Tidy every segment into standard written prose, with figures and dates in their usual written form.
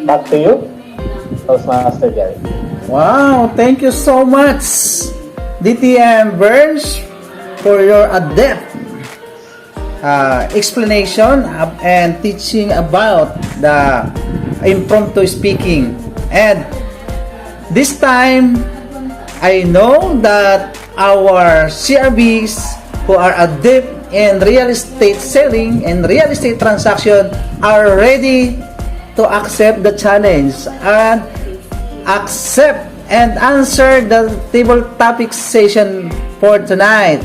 back to you, Toastmaster Gerry. Wow, thank you so much, DTM Burns, for your adept explanation and teaching about the impromptu speaking. And this time, I know that our CRBs who are adept in real estate selling and real estate transaction are ready to accept the challenge and accept and answer the table topic session for tonight.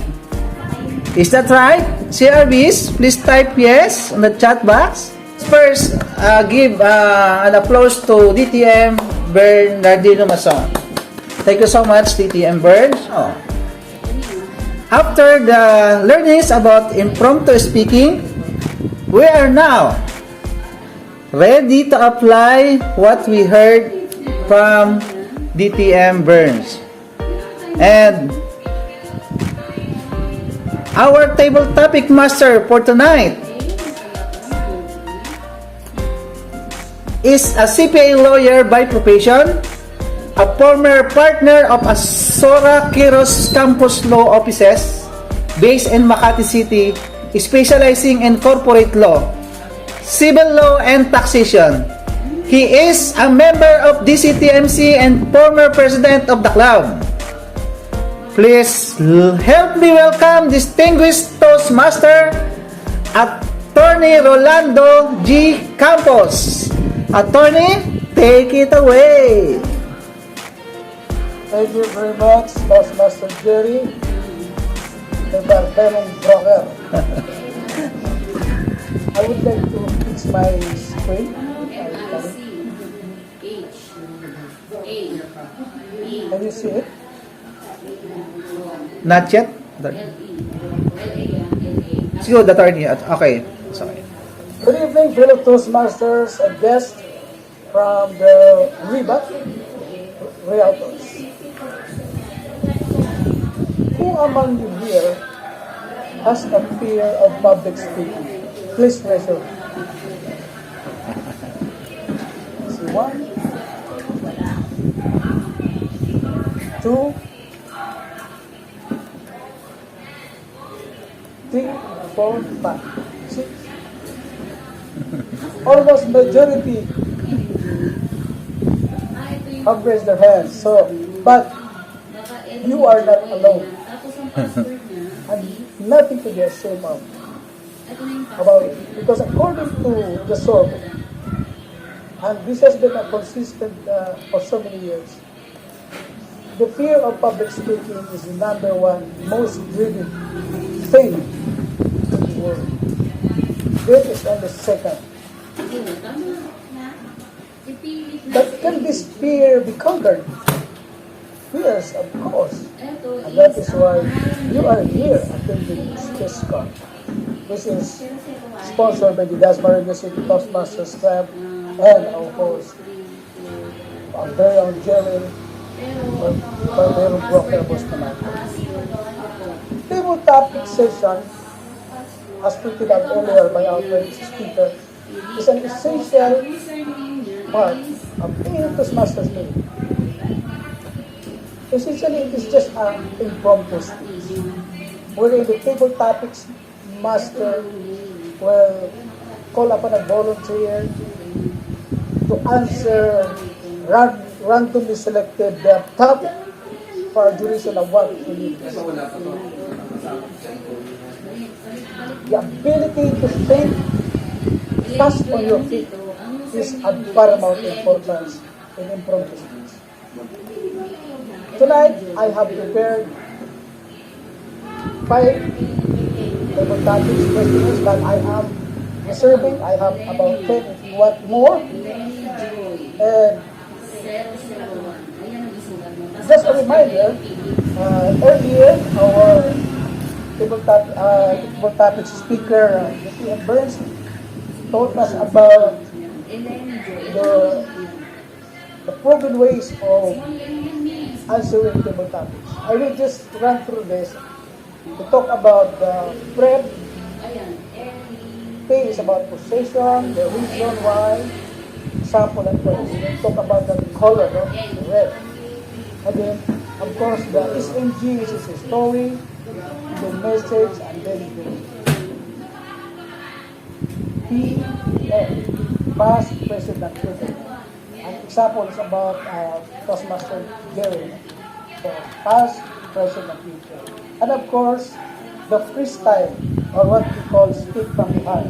Is that right? CRBs, please type yes on the chat box. First, give an applause to DTM Bernardino Mason. Thank you so much, DTM Bern. Oh. After the learnings about impromptu speaking, we are now ready to apply what we heard from DTM Burns. And our table topic master for tonight is a CPA lawyer by profession, a former partner of Asora Quiros Campus Law Offices based in Makati City, specializing in corporate law, civil law, and taxation. He is a member of DCTMC and former president of the club. Please help me welcome distinguished Toastmaster, Attorney Rolando G. Campos. Attorney, take it away. Thank you very much, Toastmaster Gerry, the Barberong Broker. I would like to fix my screen. Can you see it? Not yet? It's good, attorney. Okay. Sorry. Good evening, fellow Toastmasters and guests from the REBAP Realtors. Who among you here has a fear of public speaking? Please raise your hand. See, 1, 2, 3, 4, 5, 6. Almost majority have raised their hands. So, but you are not alone. And nothing to be ashamed of about it. Because according to the survey, and this has been a consistent for so many years, the fear of public speaking is the number one most dreaded thing in the world. It is on the second. But can this fear be conquered? Yes, of course. And that is why you are here attending Speechcraft. This is sponsored by the Dasmariñas City Toastmasters Club and our host, our very own Gerry Bustamante. Table topic session, as printed out earlier by our great speaker, is an essential part of any Toastmasters meeting. Essentially, it is just an impromptu speech, wherein the table topics master will call upon a volunteer to answer randomly selected topic for a duration of 1 to 2 minutes. The ability to think fast on your feet is of paramount importance in impromptu speech. Tonight, I have prepared 5 table topics questions that I am reserving. I have about 10 if you want more. And just a reminder, earlier our table topics speaker, DTM Burns, told us about the proven ways of answering table topics. I will just run through this to talk about the prep. P is about possession, the reason why, example like that, we talk about the color, no? The red. And then, of course, the SMG is a story, the message, and then the PF, past, present, and future. An example is about Toastmaster Gerry. So, past, present, and future. And of course, the freestyle, or what we call speak from the heart,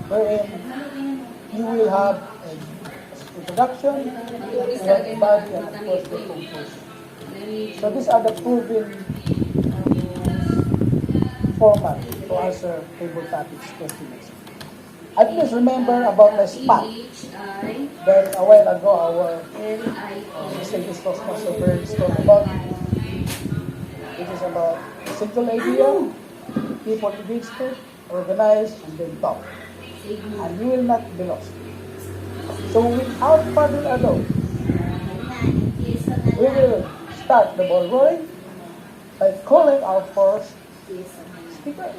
wherein you will have an introduction, you have a body, and of course the conclusion. So these are the proven format to answer table topics questions. And please remember about the spot that a while ago our distinguished Toastmaster brainstormed about. It is about a single idea, people to be expert, organize, and then talk. And you will not be lost. So without further ado, we will start the ball rolling by calling our first speaker.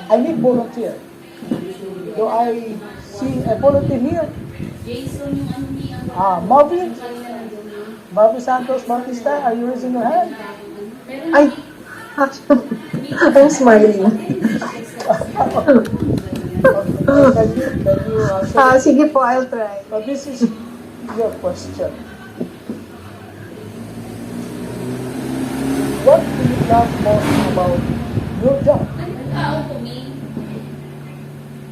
I need volunteer. Do I see a volunteer here? Marvin Santos Bautista, are you raising your hand? Ay, actually, I'm smiling. Can you answer? Sige po, I'll try. So this is your question. What do you love most about your job?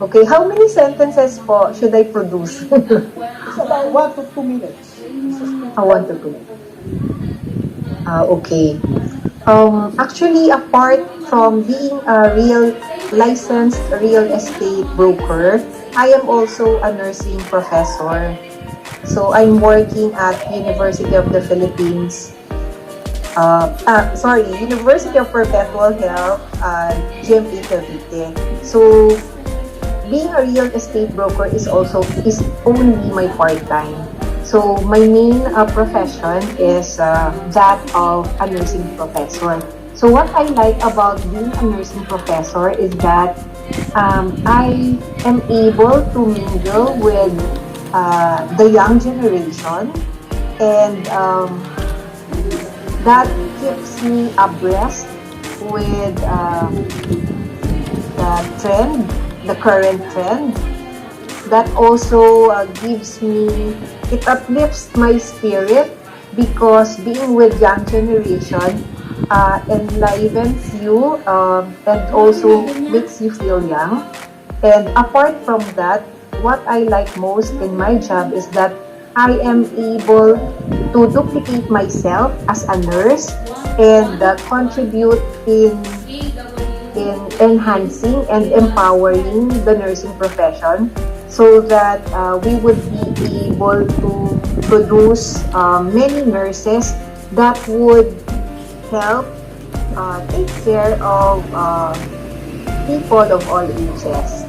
Okay, how many sentences po should I produce? It's about 1 to 2 minutes. I want to go. Okay. Actually, apart from being a licensed real estate broker, I am also a nursing professor. So I'm working at University of the Philippines. University of Perpetual Health, GMA Cavite. So being a real estate broker is only my part-time. So my main profession is that of a nursing professor. So what I like about being a nursing professor is that I am able to mingle with the young generation, and that keeps me abreast with the current trend. That also it uplifts my spirit, because being with young generation enlivens you and also makes you feel young. And apart from that, what I like most in my job is that I am able to duplicate myself as a nurse and contribute in enhancing and empowering the nursing profession, so that we would be able to produce many nurses that would help take care of people of all ages.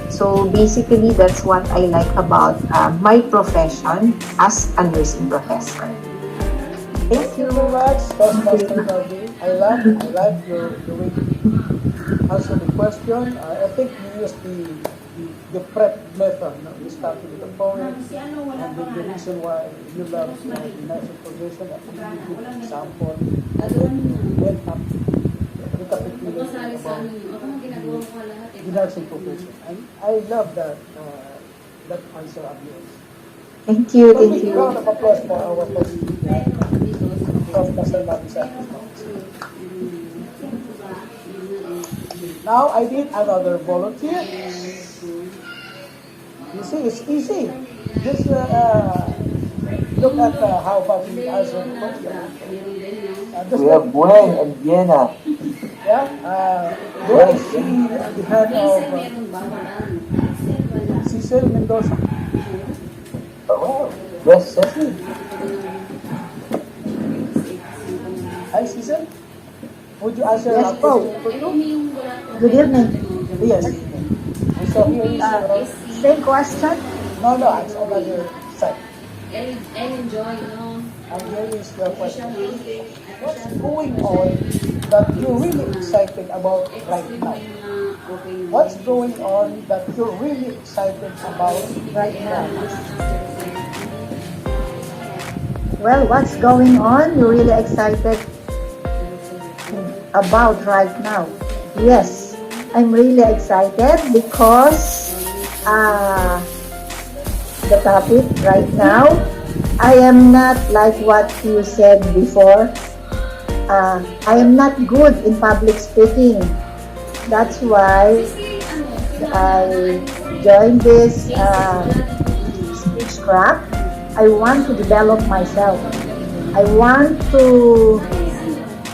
So basically, that's what I like about my profession as a nursing professor. Thank you very much, Toastmaster Marvin. I like your way you answer the question. I think you use the prep method. No? You start with the poem, and the reason why you love the nursing profession, I think you give an example, and then you went up recapitulating about the nursing profession. And I love that answer of yours. Thank you, So thank big you. round of applause for our first speaker, Toastmaster Marvin Santos. Now I need another volunteer. You see, it's easy. Just look at how about we answer the question. We have Gwen and Vienna. Yeah. Do I see the hand of Cecil Mendoza? Oh, wow. Yes, Cecily. Hi, Cecil. Would you answer Yes our po. question for you? Good evening. Yes. So here is Same question? no, it's another side. I enjoy, And here is the question. What's going on that you're really excited about right now? what's going on that you're really excited about right now? Well, what's going on? You're really excited about right now? Yes, I'm really excited because the topic right now, I am not like what you said before. I am not good in public speaking. That's why I joined this Speechcraft. I want to develop myself. I want to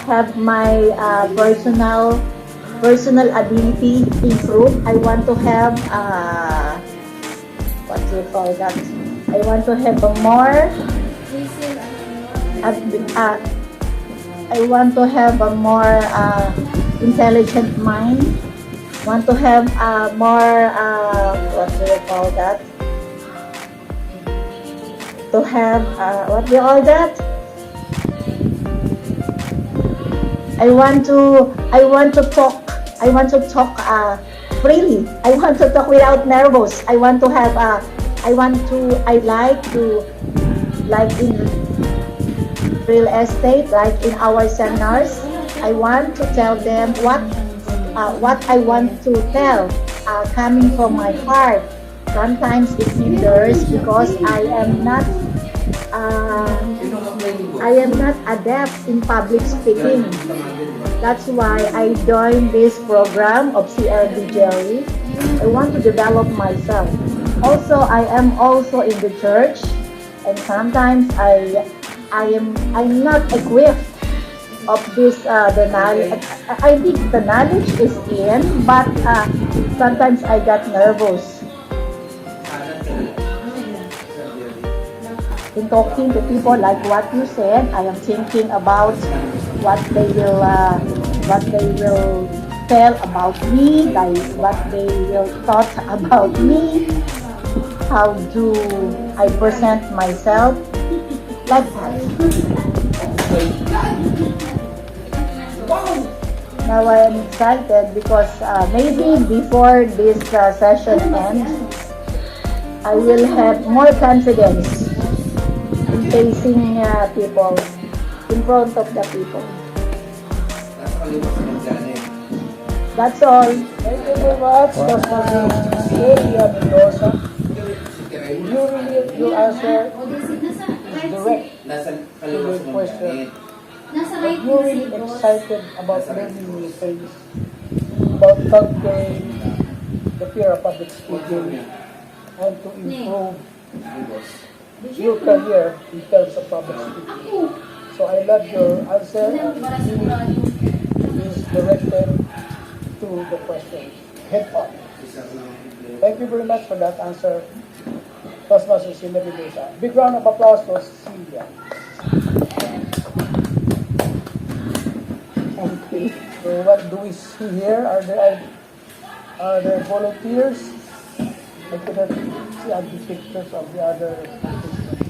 have my personal ability improve. I want to have what do you call that? I want to have a more I want to have a more intelligent mind. Want to have a more what do you call that? To have what do you call that? I want to talk. I want to talk freely. I want to talk without nervous. I like to like in real estate, like in our seminars. I want to tell them what I want to tell coming from my heart. Sometimes it hinders because I am not adept in public speaking. That's why I joined this program of CLB Gerry. I want to develop myself. Also, I am also in the church, and sometimes I'm not equipped of this the knowledge. I think the knowledge is in, but sometimes I got nervous in talking to people. Like what you said, I am thinking about what they will tell about me, like what they will thought about me. How do I present myself? Like that. Now I am excited because maybe before this session ends, I will have more confidence in facing people, in front of the people. That's all. Thank you very much, Dr. Celia Mendoza. Your answer is direct to the question. But you're really excited about learning new things, about conquering the fear of public speaking, and to improve your career in terms of public speaking. So I love your answer. It is directed to the question. Head on. Thank you very much for that answer, Toastmaster Celia Mendoza. Big round of applause to Celia. Okay. So what do we see here? Are there volunteers? I cannot see the pictures of the other participants.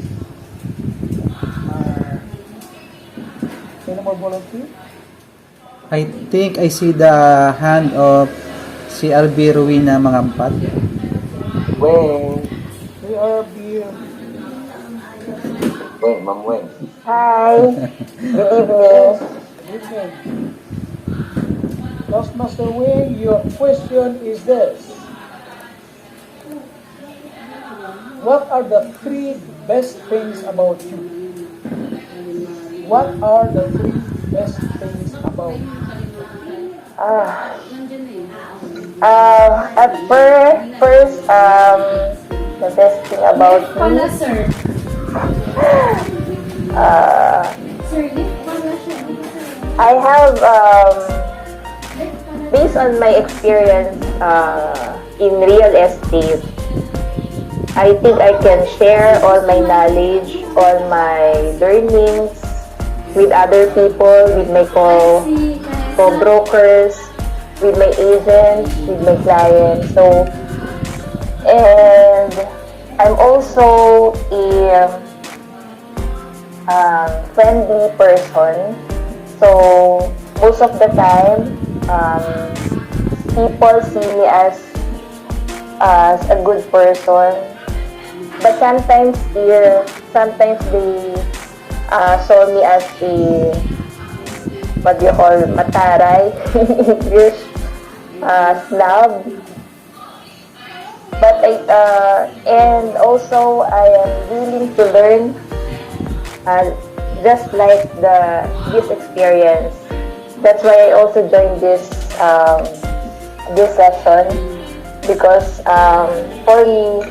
Any more volunteers? I think I see the hand of si Albi Rowena Mangampat. Weng. CRB. Weng, Ma'am Weng. Hi. Good evening. Good evening. Toastmaster Wing, your question is this. What are the 3 best things about you? What are the 3 best things about you? At first, the best thing about me, I have, based on my experience in real estate, I think I can share all my knowledge, all my learnings with other people, with my co-brokers, with my agents, with my clients. So, and I'm also a friendly person. So, most of the time, people see me as a good person. But sometimes they saw me as a, what do you call, mataray, English, snob. But and also I am willing to learn, just like this experience. That's why I also joined this session, because for me,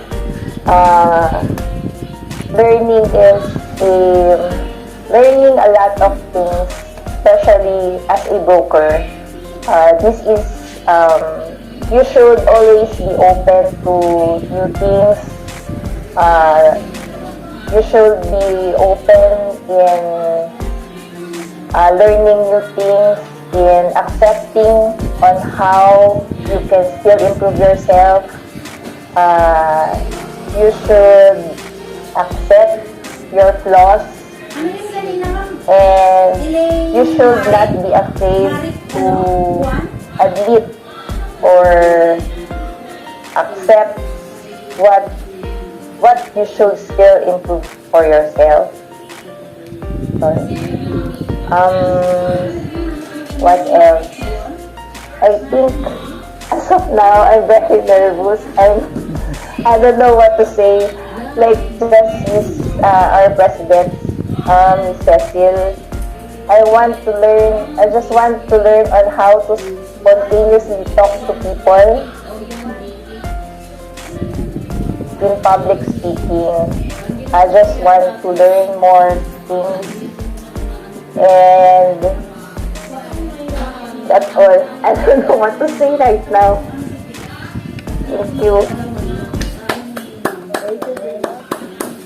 learning a lot of things, especially as a broker. This is you should always be open to new things. You should be open in learning new things, in accepting on how you can still improve yourself. You should accept your flaws, and you should not be afraid to admit or accept what you should still improve for yourself. Sorry. What else? I think as of now I'm very nervous. I don't know what to say. Like just our president, Miss Cecil, I just want to learn on how to spontaneously talk to people in public speaking. I just want to learn more things, and that's all. I don't know what to say right now. Thank you.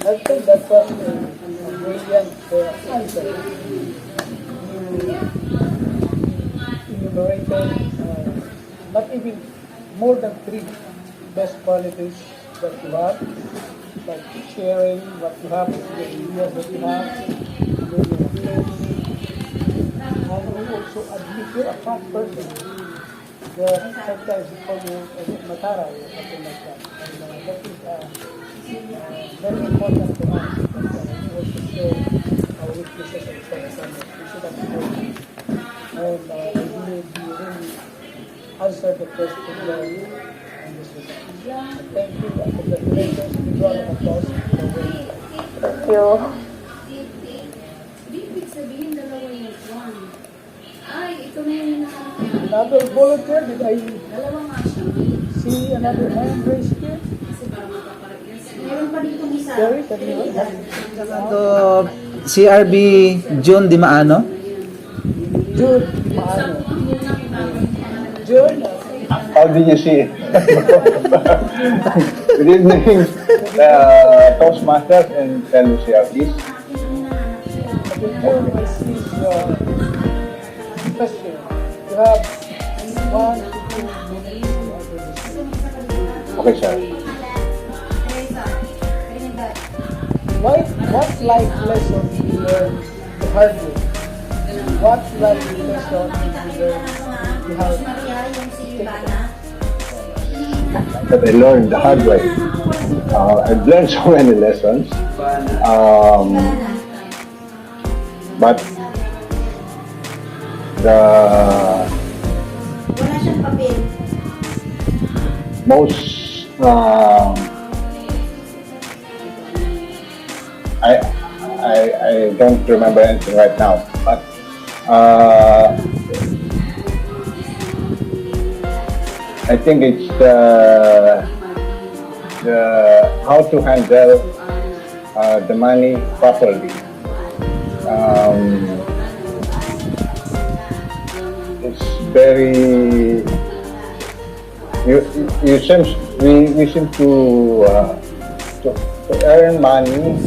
I think that was a brilliant answer. You enumerated not even more than 3 best qualities that you have, like sharing what you have, the ideas that you have, and you also admit you're a fat person. Sometimes you call you matara or something like that. And that is very important to us. We also share our weaknesses and strengths. We should have known. And I believe you really answered the question well in this regard. Thank you and congratulations. We draw an applause for winning. Thank you. Ibig sabihin, dalawa yung one. Ay, ito na yung nakakita. Another volunteer, did I Dalawa nga siya. see another hand raised here? Kasi parang magpaparegas. Meron pa dito isa. Gerry, can you To CRB June Di Maano. Jude, paano? Jude, How did you see it? Good evening, Toastmasters and fellow CRPs. Jude, this is your question. You have 1 to 2 minutes to answer this question. Okay, sir. What life lesson did you learn the hard way? What life lesson did you learn the hard way? That I learned the hard way. I've learned so many lessons, but the most I don't remember anything right now, but I think it's the how to handle the money properly. It's very we seem to earn money,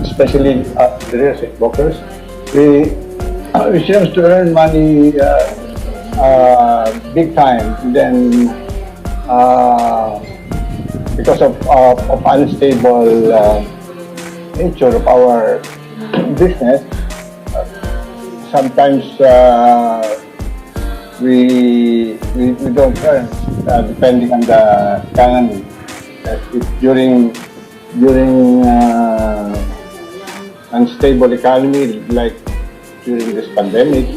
especially the real estate brokers. We seem to earn money big time. Then because of unstable nature of our business, sometimes we don't earn depending on the economy. That if during unstable economy like during this pandemic,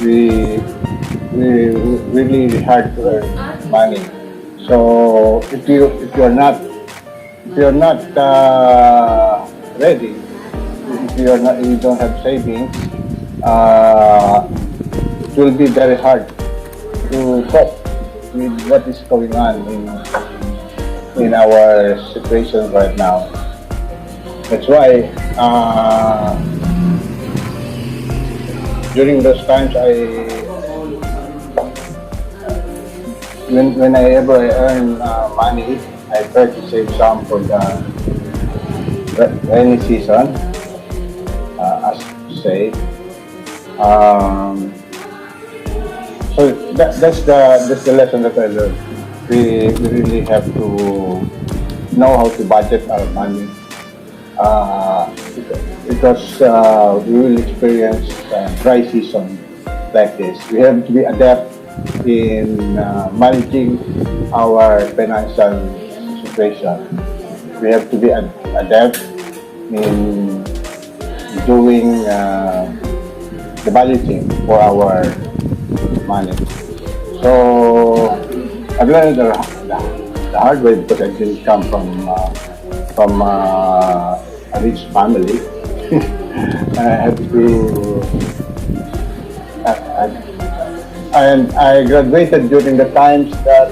we really hard to earn money. So if you're not ready, if you don't have savings, it will be very hard to cope with what is going on in our situation right now. That's why during those times when I earn money, I try to save some for the rainy season, as to say. So that's the lesson that I learned. We really have to know how to budget our money, because we will experience dry season like this. We have to be adept in managing our financial situation. We have to be adept in doing the budgeting for our money. So I've learned the hard way because I didn't come from a rich family. I had to. And I graduated during the times that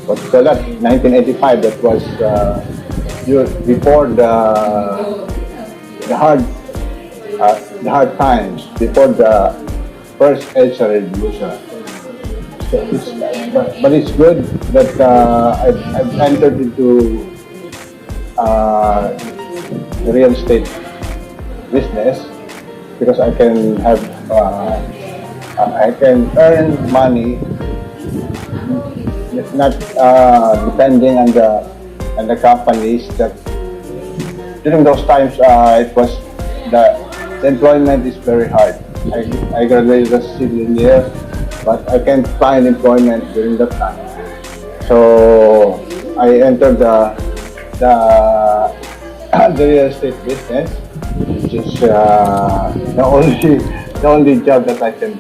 what's called that 1985. That was before the hard times, before the first EDSA revolution. So but it's good that I've entered into the real estate business because I can have I can earn money not depending on the companies that during those times it was the employment is very hard. I graduated as a civil engineer, but I can't find employment during that time. So I entered the real estate business, which is the only job that I can,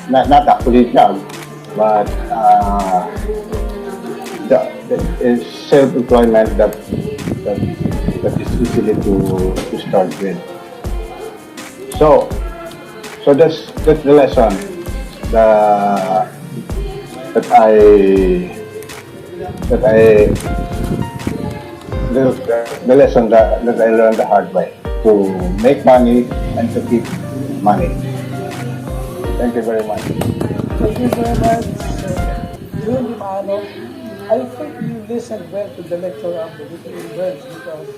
not actually job, but the self-employment that is easily to start with. So that's the lesson that I the lesson that I learned the hard way, to make money and to keep money. Thank you very much. Thank you very much, Gerry Bustamante. I think you listened well to the lecture of the little birds because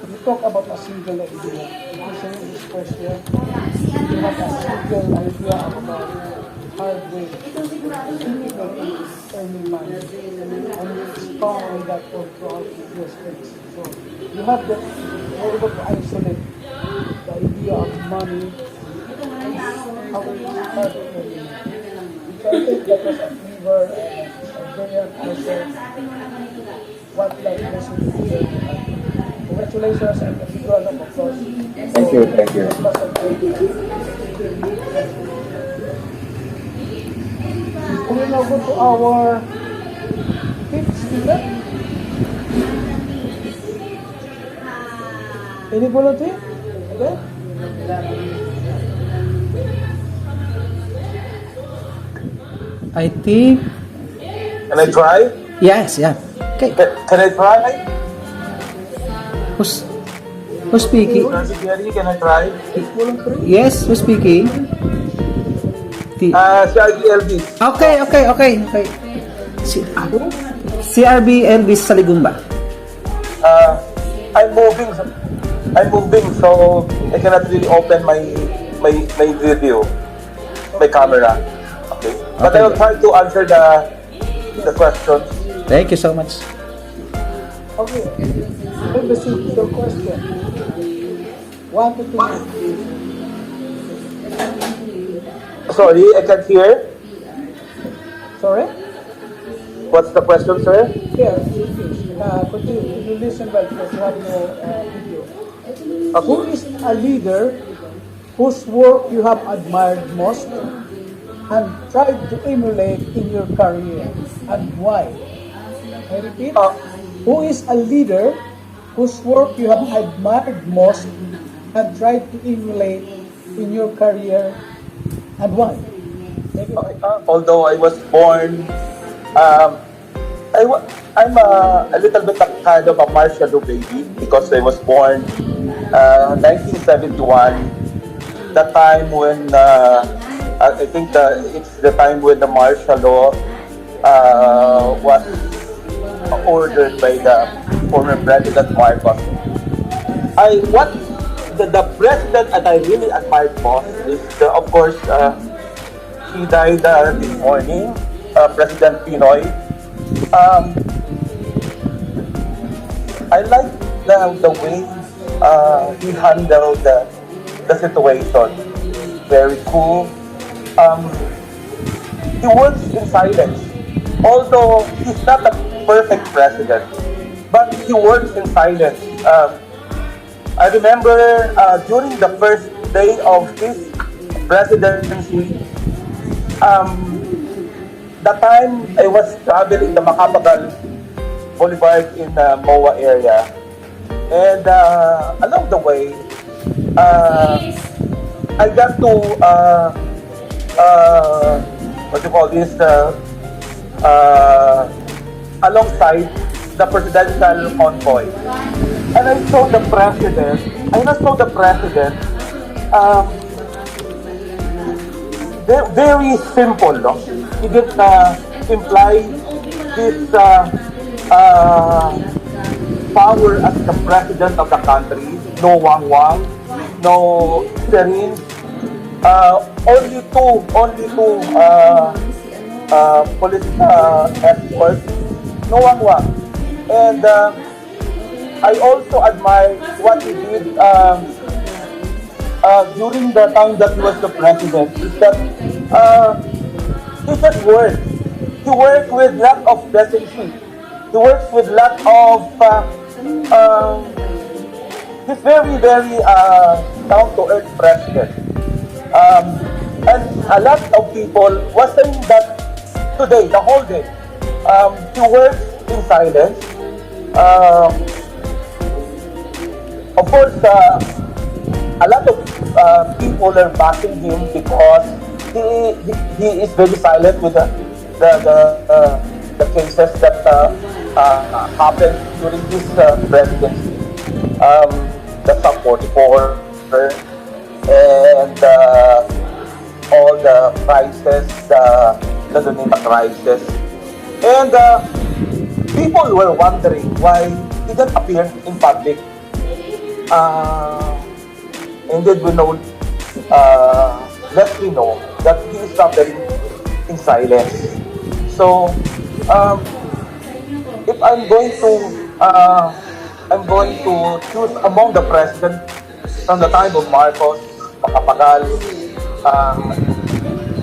you talk about a single idea. Answering this question, you have a single idea about hard way difficulty earning money, and it's strong on that throughout your studies. So you have that, you're able to isolate the idea of money, how we start earning. So I think that was a clever and a brilliant answer. What that lesson is. Congratulations and a big round of applause. Thank you. We will now go to our fifth speaker. Any volunteer? Okay. I think Can I try? yes, yeah. Okay. Can I try? Who's speaking? Gerry, can I try? Yes, who's speaking? Si RB Elvis. Okay. Si RB Elvis Saligumba. I'm moving, so I cannot really open my video, my camera. Okay. But I will try to answer the questions. Thank you so much. Okay. Let me see your question. 1 to 2. Sorry, I can't hear. Sorry? What's the question, sir? Here, could you listen well because you have no video. Who is a leader whose work you have admired most and tried to emulate in your career, and why? I repeat, who is a leader whose work you have admired most and tried to emulate in your career, and why? Although I was born, I'm a little bit kind of a martial law baby because I was born 1971, the time when I think it's the time when the martial law was ordered by the former President Marcos. The president that I really admired most is, of course, he died this morning, President Pinoy. I like the way he handled the situation. Very cool. He works in silence. Although he's not a perfect president, but he works in silence. I remember during the first day of his presidency, the time I was traveling the Macapagal Boulevard in MOA area, and along the way, I got to what you call this alongside the presidential convoy, and I saw the president. Very simple, no? He didn't imply his power as the president of the country. No wang, no serene. Only two police escorts. No wang. And I also admire what he did during the time that he was the president. Is that he just worked. He worked with lot of decency. He works with lot of he's very down to earth president. And a lot of people was saying that today, the whole day, he works in silence. Of course, a lot of people are bashing him because he is very silent with the cases that happened during his presidency. The Sub 44 and all the crises, the Lunita crisis. And people were wondering why he didn't appear in public. And then we know, let me know that he is suffering in silence. So, if I'm going to choose among the president from the time of Marcos, Macapagal,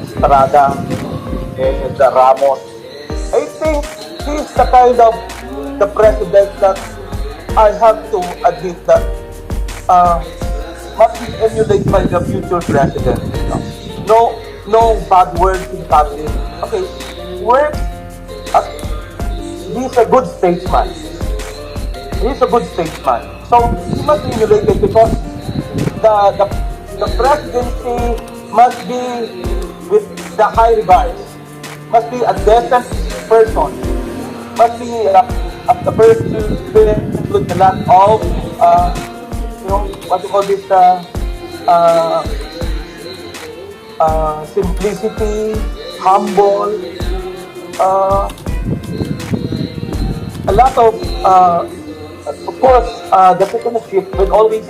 Estrada, and Ramos, I think he's the kind of the president that I have to admit that must be emulated by the future president. No bad words in public. Okay, words. He's a good statesman. So he must be emulated because the presidency must be with the high regards. Must be a decent person. Must be a person with a lot of what you call this simplicity, humble, a lot of course, the citizenship will always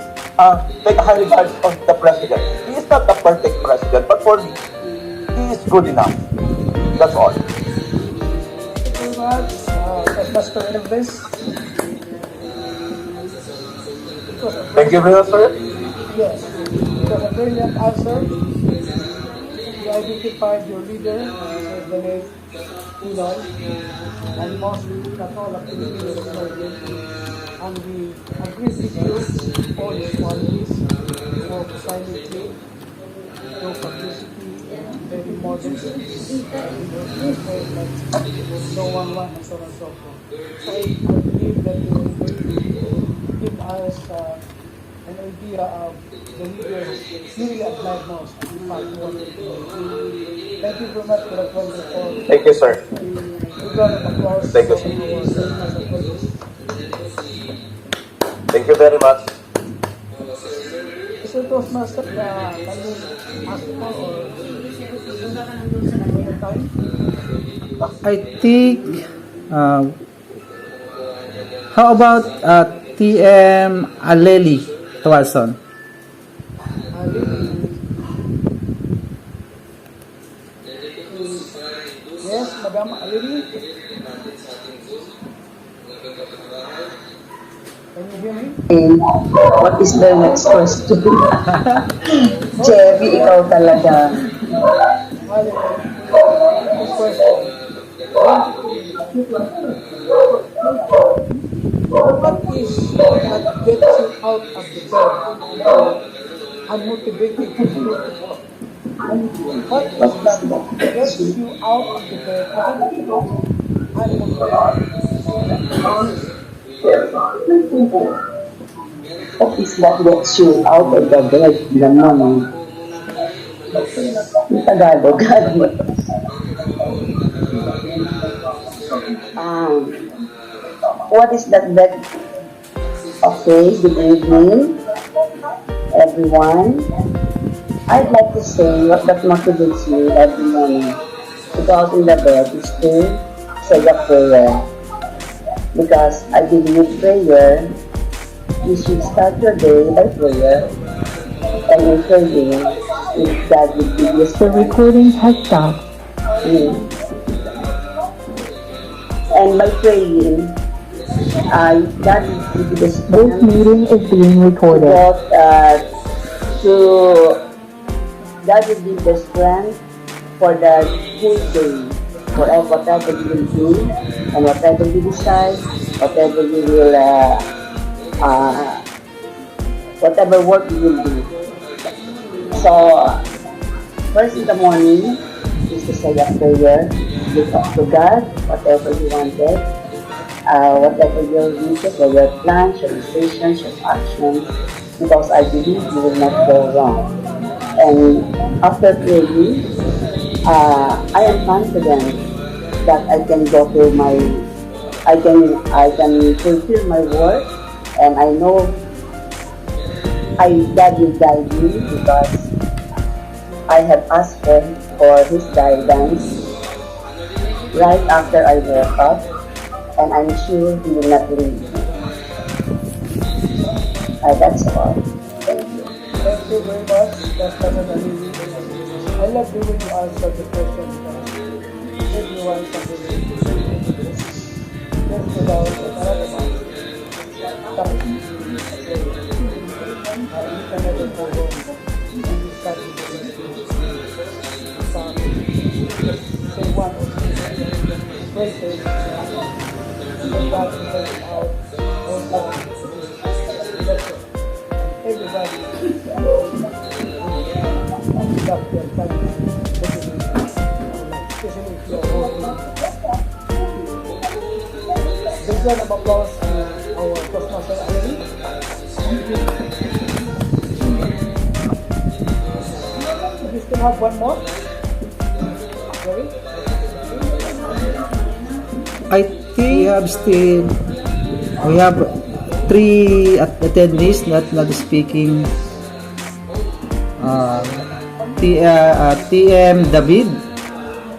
take a high regards on the president. He is not the perfect president, but for me, he is good enough. That's all. Thank you very much, Pastor Elvis. Thank you very much, sir. Yes, it was a brilliant answer. You identified your leader, the late Pinoy, and most, not all of Filipinos know him. And we agree with you all his qualities, work silently, no publicity, very modest, no one and so on and so forth. So I believe that you will give us an idea of the leaders you really admire most. In fact, what they do. Thank you very much for that wonderful. Thank you, sir. Round of applause. Thank you. Thank you very much. Is it Toastmaster can you ask for or time? I think, how about TM Aleli Tuason? Yes, Madam Alili. Can you hear me? What is the next question? Gerry, ikaw talaga. This question. What is that gets you out of the bed and motivated you to work? What is that gets you out of the bed and motivated? What is that gets you out of the bed? Naman. Yung Tagalog. What is that bed? Okay, good evening, everyone. I'd like to say what that motivates me every morning to go out in the bed is to say a prayer. Because I believe prayer, you should start your day by prayer, and in praying, if God will give you the recording has stopped. And by praying, God will give you the strength. This meeting is being recorded. God will give the strength for the whole day. For whatever you will do, and whatever you decide, whatever you will, whatever work you will do. So, first in the morning is to say a prayer, look up to God, whatever you wanted, whatever your wishes, or your plans, your decisions, your actions, because I believe you will not go wrong. And after praying, I am confident that I can go through I can fulfill my work, and I know God will guide me because I have asked Him for His guidance right after I woke up, and I'm sure He will not leave me. That's all. Thank you. Thank you very much. That's definitely. I love the way you answer the question because everyone something just without a lot of topic. You can never go wrong. You start with the say one or two phrases and that will help out also. Everybody got their time, especially if you're working. Big round of applause to our Toastmaster Ali. We still have one more. Sorry? I think we have 3 attendees not speaking. TM David,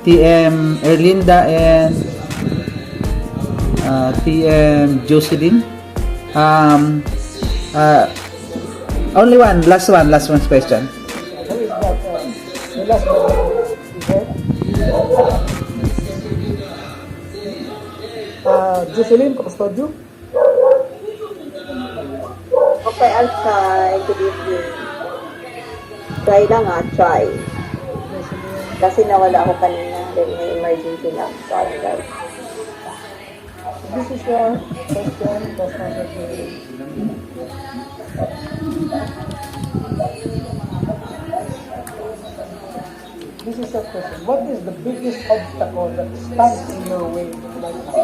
TM Erlinda, and TM Jocelyn. Only one, last one question. Who is that? The last one. Jocelyn, Custodio. Okay, I'll try. Good evening. Try lang try. Kasi nawala ako kanina. Then may emergency lang. Sorry guys. This is your question, Toastmaster. This is your question. What is the biggest obstacle that stands in your way right now?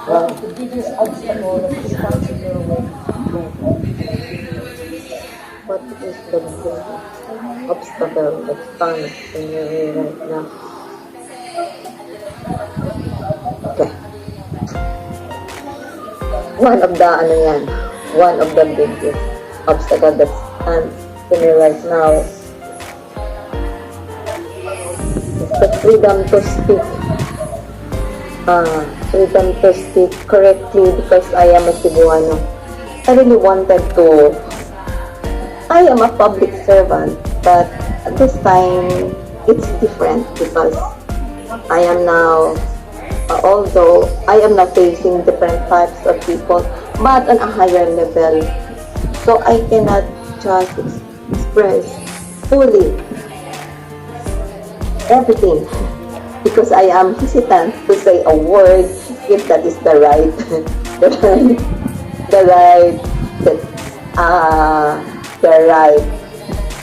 What is the biggest obstacle that stands in your way right now? What is the biggest obstacle that stands in your way right now? Okay. One of the biggest obstacle that stands in me right now is the freedom to speak. Freedom to speak correctly because I am a Cebuano. I really wanted to. I am a public servant, but at this time it's different because I am now. Although I am not facing different types of people, but on a higher level, so I cannot just express fully everything because I am hesitant to say a word if that is the right,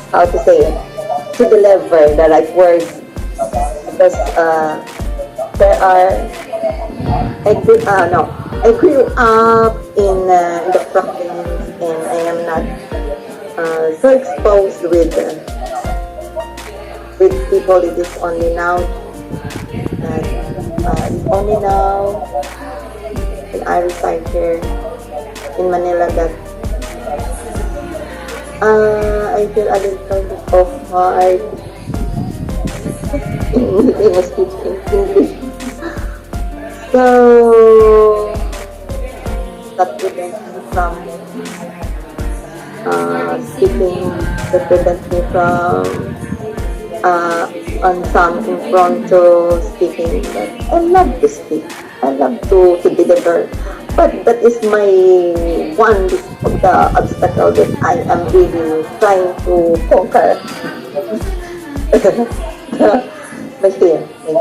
how to say it, to deliver the right words because I grew up in the province and I am not so exposed with people. It is only now when I reside here in Manila that I feel a little bit of hard in speaking English. So that prevents me from speaking, that prevents me from on some impromptu speaking. But I love to speak. I love to deliver. But that is my one of the obstacle that I am really trying to conquer. my fear in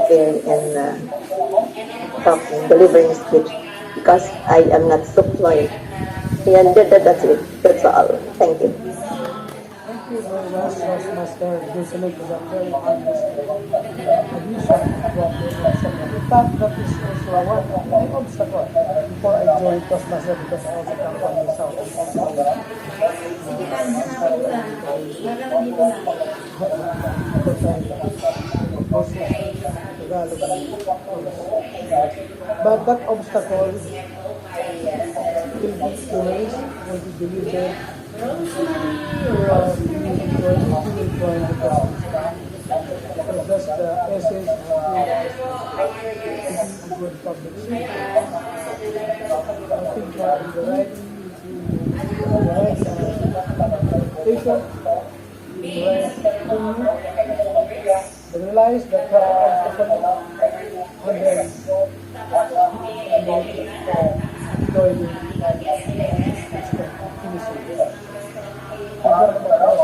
talking, delivering speech because I am not so fluent. And that's it. That's all. Thank you. Thank you very much, Toastmaster Bustamante, for that very honest admission of what you mentioned. In fact, that is also one of my obstacle before I joined Toastmaster because I also come from the south. But that obstacle will be erased, will be deleted. You will join the process. So that's the essence of a good public speaker. I think you are in the right station, in the right venue. Realize that there are obstacles and then enjoy the finishing. Last but not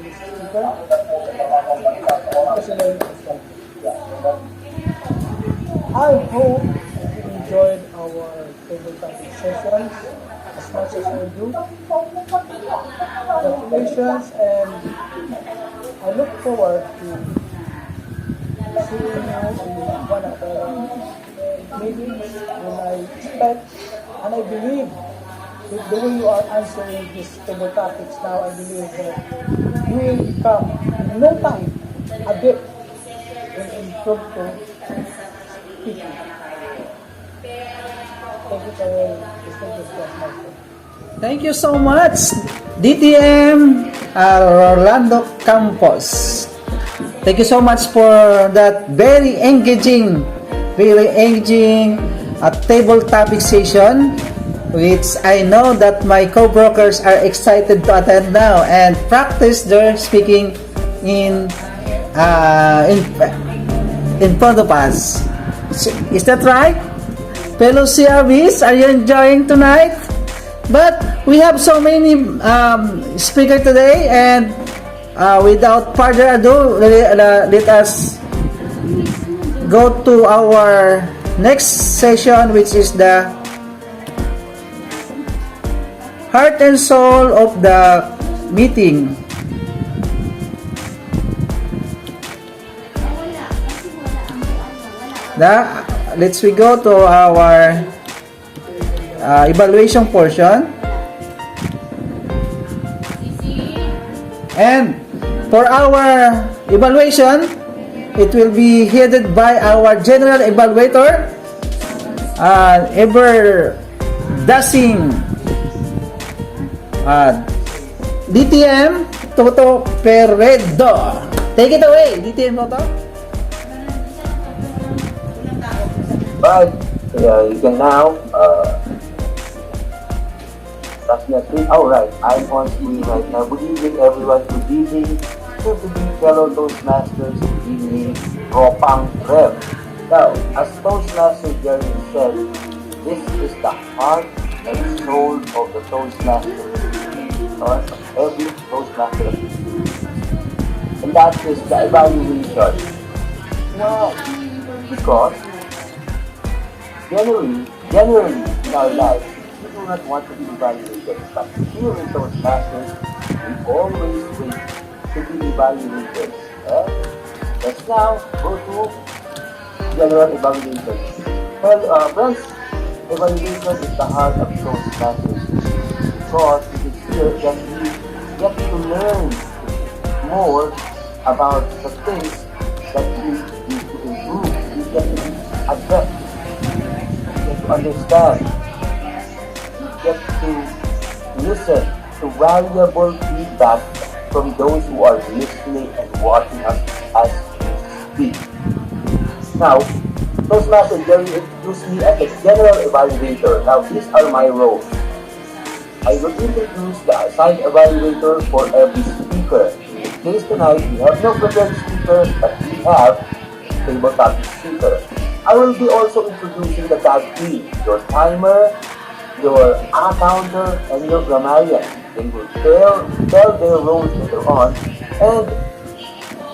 least, speaker, I hope you enjoyed our table topic sessions as much as I do. Congratulations, and I look forward to seeing you in one of the meetings, and I expect and I believe with the way you are answering these table topics now, I believe that you will become, in no time, adept in impromptu speaking. Thank you for your distinguished Toastmaster. Thank you so much, DTM Rolando Campos. Thank you so much for that very engaging table topic session, which I know that my co-brokers are excited to attend now and practice their speaking in front of us. Is that right? Fellow CRBs, are you enjoying tonight? But we have so many speakers today, and without further ado, let us go to our next session, which is the heart and soul of the meeting. Let's we go to our evaluation portion. And for our evaluation, it will be headed by our general evaluator, ever dashing DTM Toto Peredo. Take it away, DTM Toto. Right, you can now definitely. Alright, I'm on screen right now. Good evening, everyone. Good evening. Good evening, fellow Toastmasters. Good evening, Ropang Rev. Now, as Toastmaster Gerry said, this is the heart and soul of the Toastmaster, or every Toastmaster. And that is the evaluation. Why? Because generally in our lives, we do not want to be evaluated. But here in Toastmasters, we always wait to be evaluated. Let's now go to general evaluation. Well, friends, evaluation is the heart of Toastmasters because it is here that we get to learn more about the things that we need to improve. We get to address, understand, get to listen to valuable feedback from those who are listening and watching us as we speak. Now, Toastmaster Gerry introduced me as a general evaluator. Now, these are my roles. I will introduce the assigned evaluator for every speaker. In case tonight, we have no prepared speaker, but we have table topic speaker. I will be also introducing the tag team, your timer, your counter, and your grammarian. They will tell their roles later on, and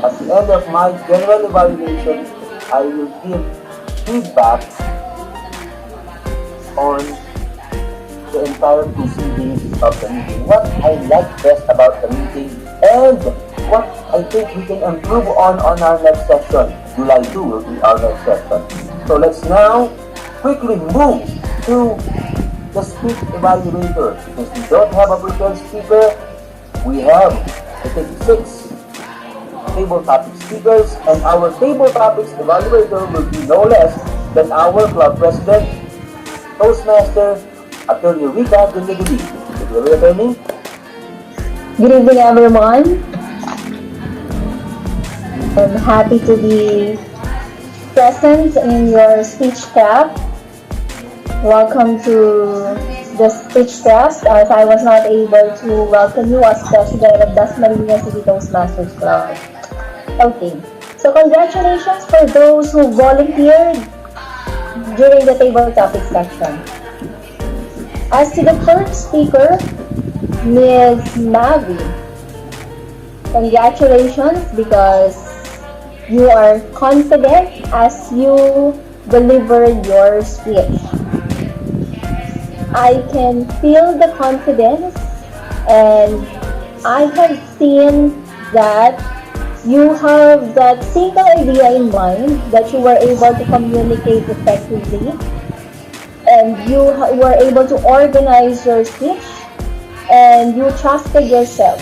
at the end of my general evaluation, I will give feedback on the entire proceedings of the meeting. What I like best about the meeting, and what I think we can improve on our next session. July 2 will be our next session. So let's now quickly move to the speech evaluator. Because we don't have a prepared speaker, we have, I think, 6 table topic speakers, and our table topics evaluator will be no less than our club president, Toastmaster, Attorney Rita Gundigudi. Did you hear me? Good evening, everyone. I'm happy to be present in your Speechcraft. Welcome to the Speechcraft, as I was not able to welcome you as president of Dasmariñas City Toastmasters Club. Okay, so congratulations for those who volunteered during the table topic section. As to the first speaker, Ms. Mavi, congratulations because you are confident as you delivered your speech. I can feel the confidence, and I have seen that you have that single idea in mind, that you were able to communicate effectively, and you were able to organize your speech, and you trusted yourself.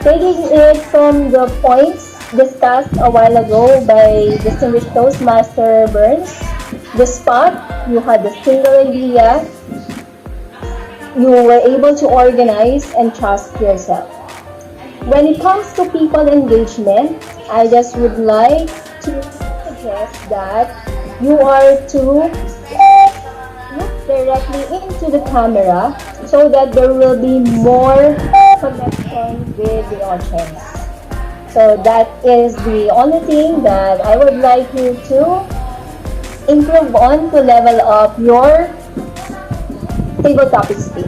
Taking it from the points discussed a while ago by distinguished Toastmaster Burns, the spot, you had the single idea, you were able to organize and trust yourself. When it comes to people engagement, I just would like to suggest that you are to look directly into the camera so that there will be more connection with the audience. So that is the only thing that I would like you to improve on to level up your table topic speech.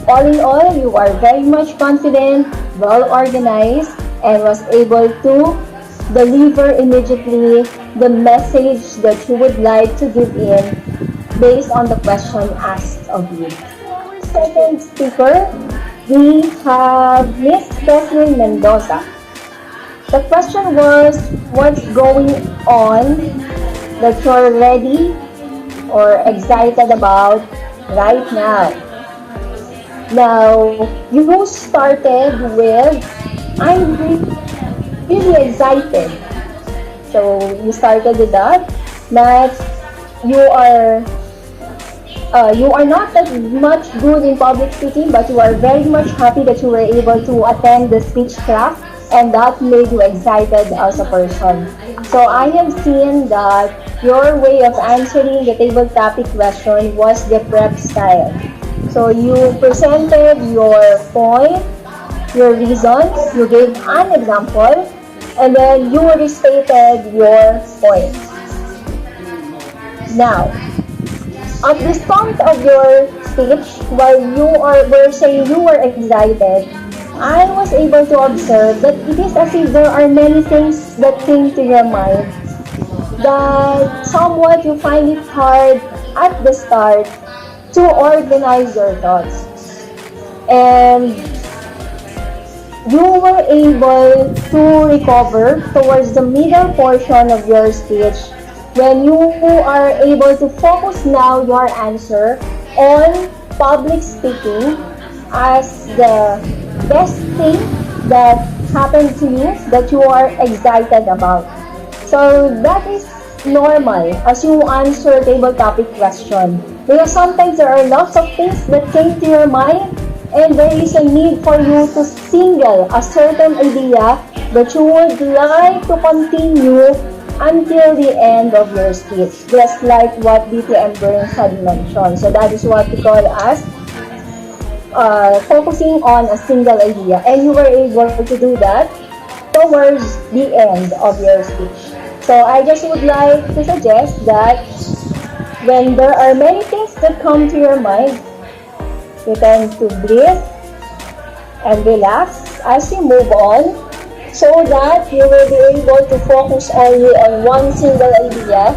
All in all, you are very much confident, well organized, and was able to deliver immediately the message that you would like to give in based on the question asked of you. Our second speaker, we have Miss Catherine Mendoza. The question was, what's going on that you're ready or excited about right now? Now, you started with, I'm really excited. So, you started with that. Next, you are not that much good in public speaking, but you are very much happy that you were able to attend the Speechcraft, and that made you excited as a person. So I have seen that your way of answering the table topic question was the prep style. So you presented your point, your reasons, you gave an example, and then you restated your point. Now, at the start of your speech, while were saying you were excited, I was able to observe that it is as if there are many things that came to your mind that somewhat you find it hard at the start to organize your thoughts. And you were able to recover towards the middle portion of your speech when you are able to focus now your answer on public speaking as the best thing that happened to you that you are excited about. So that is normal as you answer table topic question. Because sometimes there are lots of things that came to your mind and there is a need for you to single a certain idea that you would like to continue until the end of your speech, just like what BTM Burns had mentioned. So that is what we call as focusing on a single idea, and you were able to do that towards the end of your speech. So I just would like to suggest that when there are many things that come to your mind, you tend to breathe and relax as you move on, so that you will be able to focus only on one single idea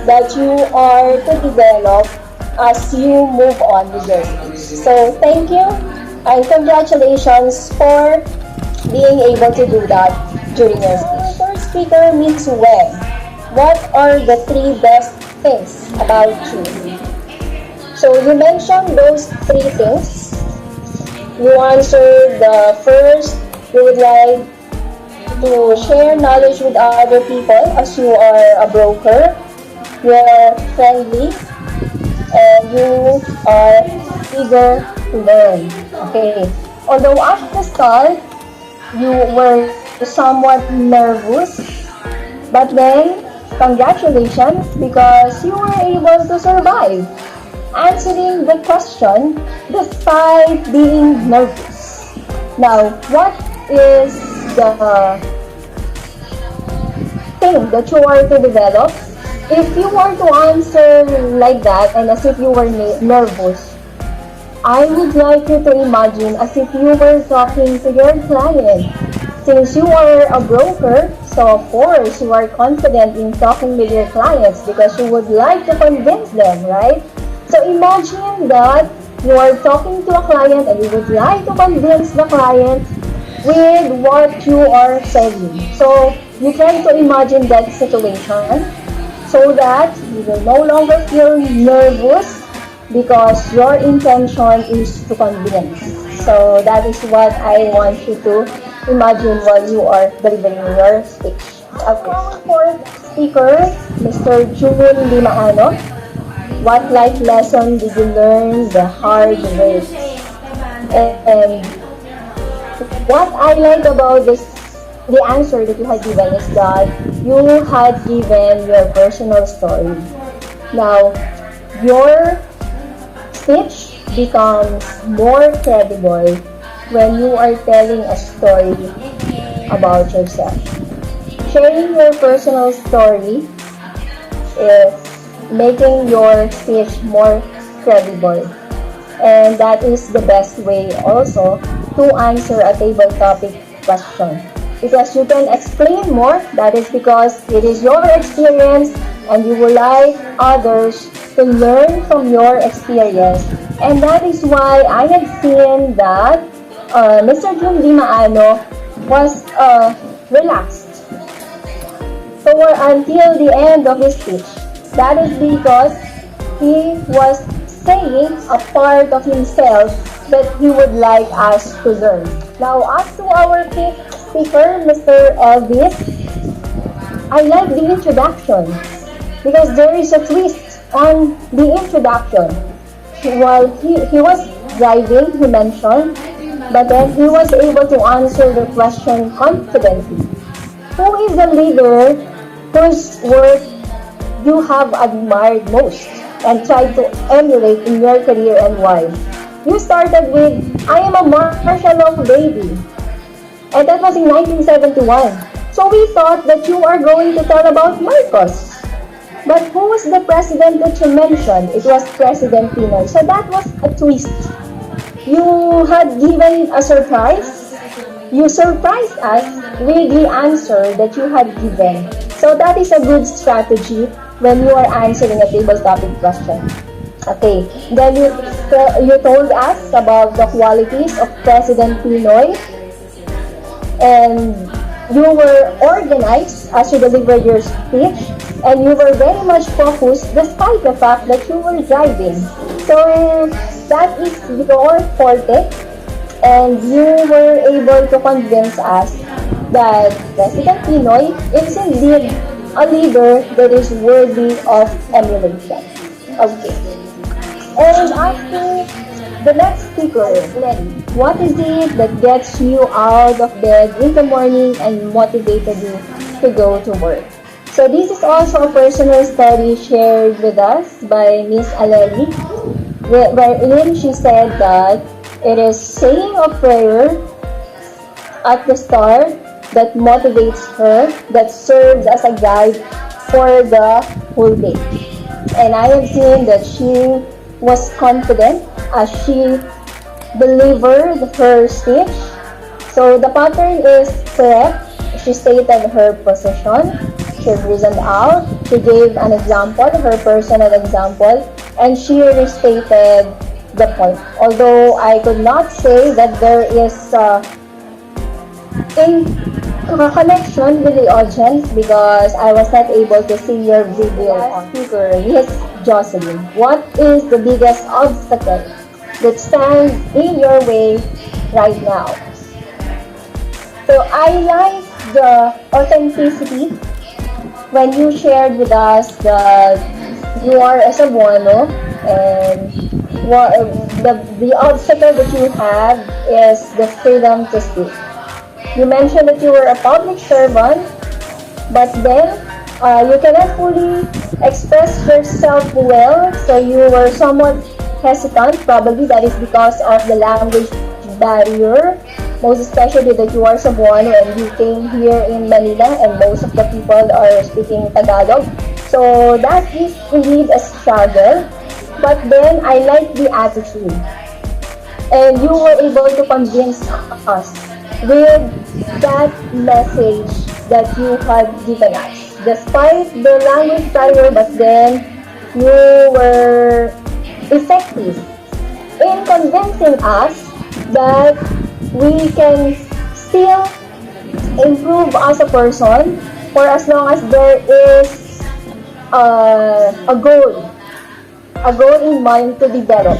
that you are to develop as you move on with your speech. So thank you and congratulations for being able to do that during your speech. First speaker, Ms. Wen. What are the 3 best things about you? So you mentioned those 3 things. You answered the first, you would like to share knowledge with other people as you are a broker, you are friendly, and you are eager to learn. Okay. Although at the start, you were somewhat nervous, but then, congratulations because you were able to survive answering the question despite being nervous. Now, what is the thing that you are to develop? If you were to answer like that and as if you were nervous, I would like you to imagine as if you were talking to your client. Since you are a broker, so of course you are confident in talking with your clients because you would like to convince them, right? So imagine that you are talking to a client and you would like to convince the client with what you are saying. So you try to imagine that situation so that you will no longer feel nervous because your intention is to convince. So that is what I want you to imagine while you are delivering your speech. Okay. Our fourth speaker, Mr. June Limaano. What life lesson did you learn the hard way? And what I like about the answer that you had given is that you had given your personal story. Now, your speech becomes more credible when you are telling a story about yourself. Sharing your personal story is making your speech more credible. And that is the best way also to answer a table topic question. because you can explain more. That is because it is your experience and you would like others to learn from your experience. And that is why I have seen that Mr. Jun Dimaano was relaxed toward until the end of his speech. That is because he was saying a part of himself that he would like us to learn. Now, as to our fifth speaker, Mr. Elvis, I like the introduction because there is a twist on the introduction. While he was driving, he mentioned, but then he was able to answer the question confidently. Who is the leader whose work you have admired most and tried to emulate in your career and why? You started with, I am a martial law baby. And that was in 1971. So we thought that you are going to tell about Marcos. But who was the president that you mentioned? It was President Pinoy. So that was a twist. You had given a surprise. You surprised us with the answer that you had given. So that is a good strategy when you are answering a table topic question. Okay, then you told us about the qualities of President Pinoy, and you were organized as you delivered your speech, and you were very much focused despite the fact that you were driving. So that is your forte, and you were able to convince us that President Pinoy is indeed a leader that is worthy of emulation. Okay. And as to the next speaker, Lenny, what is it that gets you out of bed in the morning and motivated you to go to work? So this is also a personal study shared with us by Miss Aleli, wherein she said that it is saying a prayer at the start that motivates her, that serves as a guide for the whole day. And I have seen that she was confident as she delivered her speech. So the pattern is correct. She stated her position, she reasoned out, she gave an example, her personal example, and she restated the point. Although I could not say that there is in connection with the audience because I was not able to see your video on speaker. Yes, Jocelyn, what is the biggest obstacle that stands in your way right now? So I like the authenticity when you shared with us that you are a Cebuano and the obstacle that you have is the freedom to speak. You mentioned that you were a public servant, but then you cannot fully express yourself well, so you were somewhat hesitant. Probably that is because of the language barrier, most especially that you are Cebuano and you came here in Manila and most of the people are speaking Tagalog. So that is indeed a struggle, but then I like the attitude. And you were able to convince us with that message that you had given us. Despite the language barrier, but then you were effective in convincing us that we can still improve as a person for as long as there is a goal in mind to develop.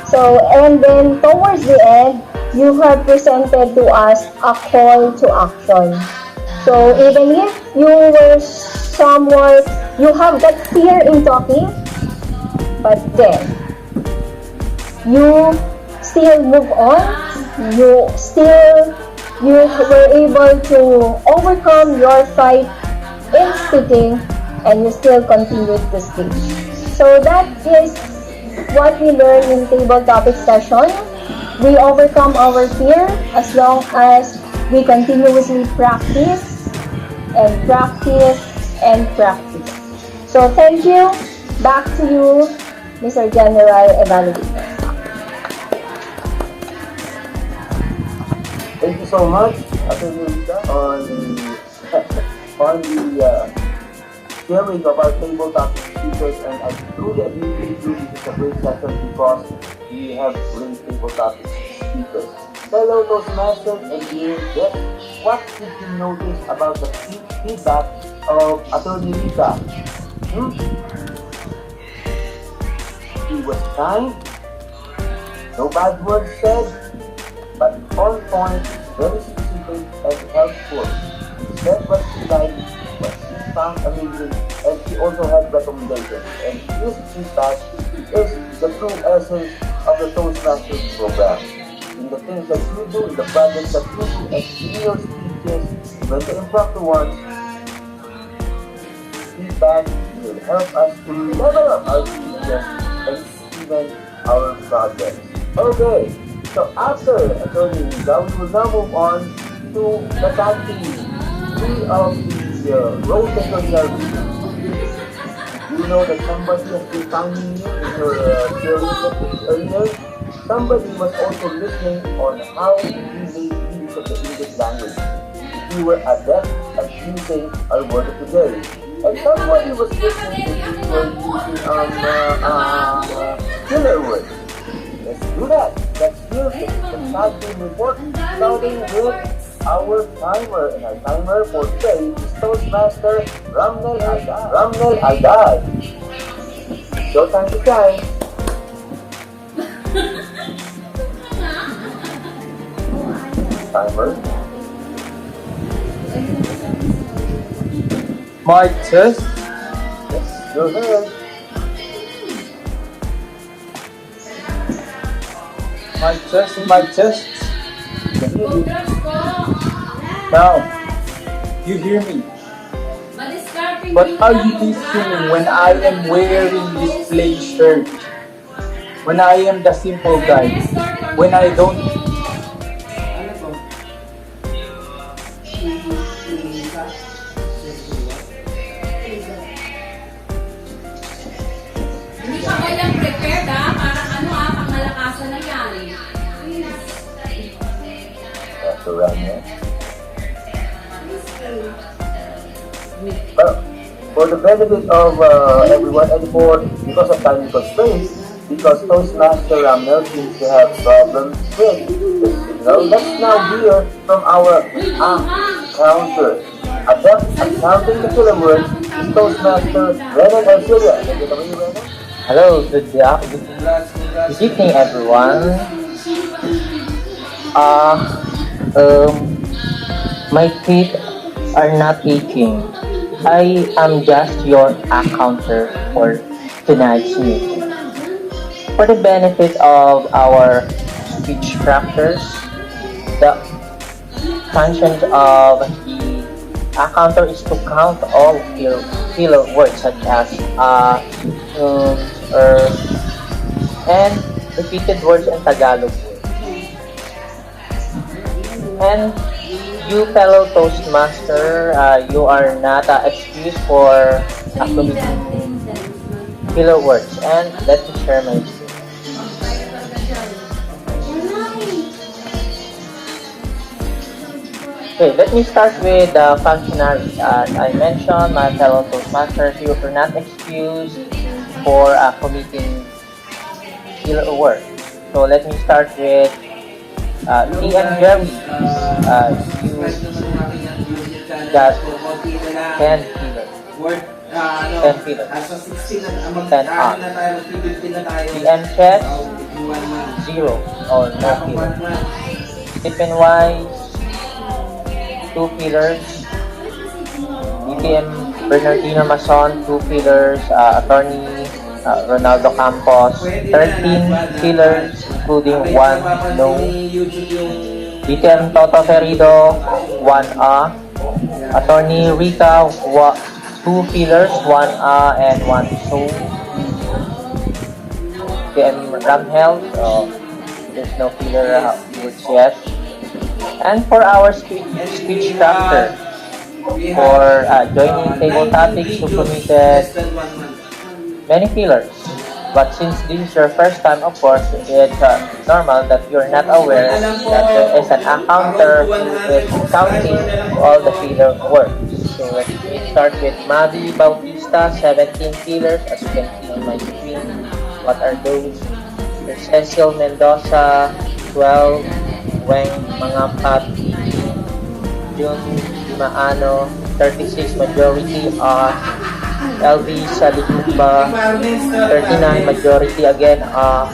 So, and then towards the end, you have presented to us a call to action. So even if you were somewhat, you have that fear in talking, but then you still move on, you were able to overcome your fight in speaking, and you still continued to speak. So that is what we learn in table topic session. We overcome our fear as long as we continuously practice and practice and practice. So thank you. Back to you, Mr. General Evaluator. Thank you so much, Attorney Rita, on the on the sharing of our table topic speakers, and I truly agree with you. This is a great session because we have great table topic speakers. Fellow Toastmasters and you, guess what did you notice about the feedback of Attorney Rita? Hmm? He was kind, no bad words said, but on point, very specific and helpful. She said what she liked, what she found amazing, and she also had recommendations. And this feedback is the true essence of the Toastmasters program. In the things that you do, in the projects that you do, and in your speeches, even the impromptu ones, feedback will help us to level up our speeches and even our projects. Okay, so after Attorney Rita, we will now move on to the tag team. Three of the role takers are you know that somebody has been finding you in your journey earlier. Somebody was also listening on how we make use of the English language. If we were adept at using our word of the day. And somebody was listening if we were using filler words. Let's do that. Let's hear the tag team report starting with our timer. And our timer for today is Toastmaster Ramnel Aldad. Ramnel Aldad. Your time to shine. Timer. My chest, Yes, go ahead. my chest. Now, you hear me. But are you listening when I am wearing this plain shirt? When I am the simple guy? When I don't... Hindi pa kayang prepared parang pang malakasan na yan. That's a Ramnel. Well, for the benefit of everyone and for because of time constraints, because Toastmaster Ramnel seems to have problems with the signal, let's now hear from our counter. Adept at counting the filler words is Toastmaster Renan Arcilia. Thank you, Renan. Hello, good evening, everyone. My feet are not aching. I am just your counter for tonight's meeting. For the benefit of our speech crafters, the function of the counter is to count all filler words such as and repeated words in Tagalog. And you fellow Toastmaster, you are not excused for committing filler words. And let me share my experience. Okay, let me start with the functionaries. As I mentioned, my fellow Toastmasters, you are not excused for committing filler words. So let me start with DM Gerry. You got 10 fillers. 10 fillers. 10 on. DM Chess, 0 or no filler. Stephen Wise, 2 fillers. DTM Bernardino Mason, 2 fillers. Attorney Ronaldo Campos, 13 fillers, including 1 no. DTM Toto Ferido, 1 Attorney Rita, 2 fillers, 1 and 1 so. DTM Ramhel, there's no filler words yet. And for our speech crafter, for joining table topics who committed many fillers. But since this is your first time, of course, it's normal that you're not aware that there is an encounter who is counting all the filler words. So let's start with Mavi Bautista, 17 fillers, as you can see on my screen. What are those? There's Cecil Mendoza, 12, Weng Mangampat, Jun Dimaano, 36, majority are LV Salihumba, 39, majority again are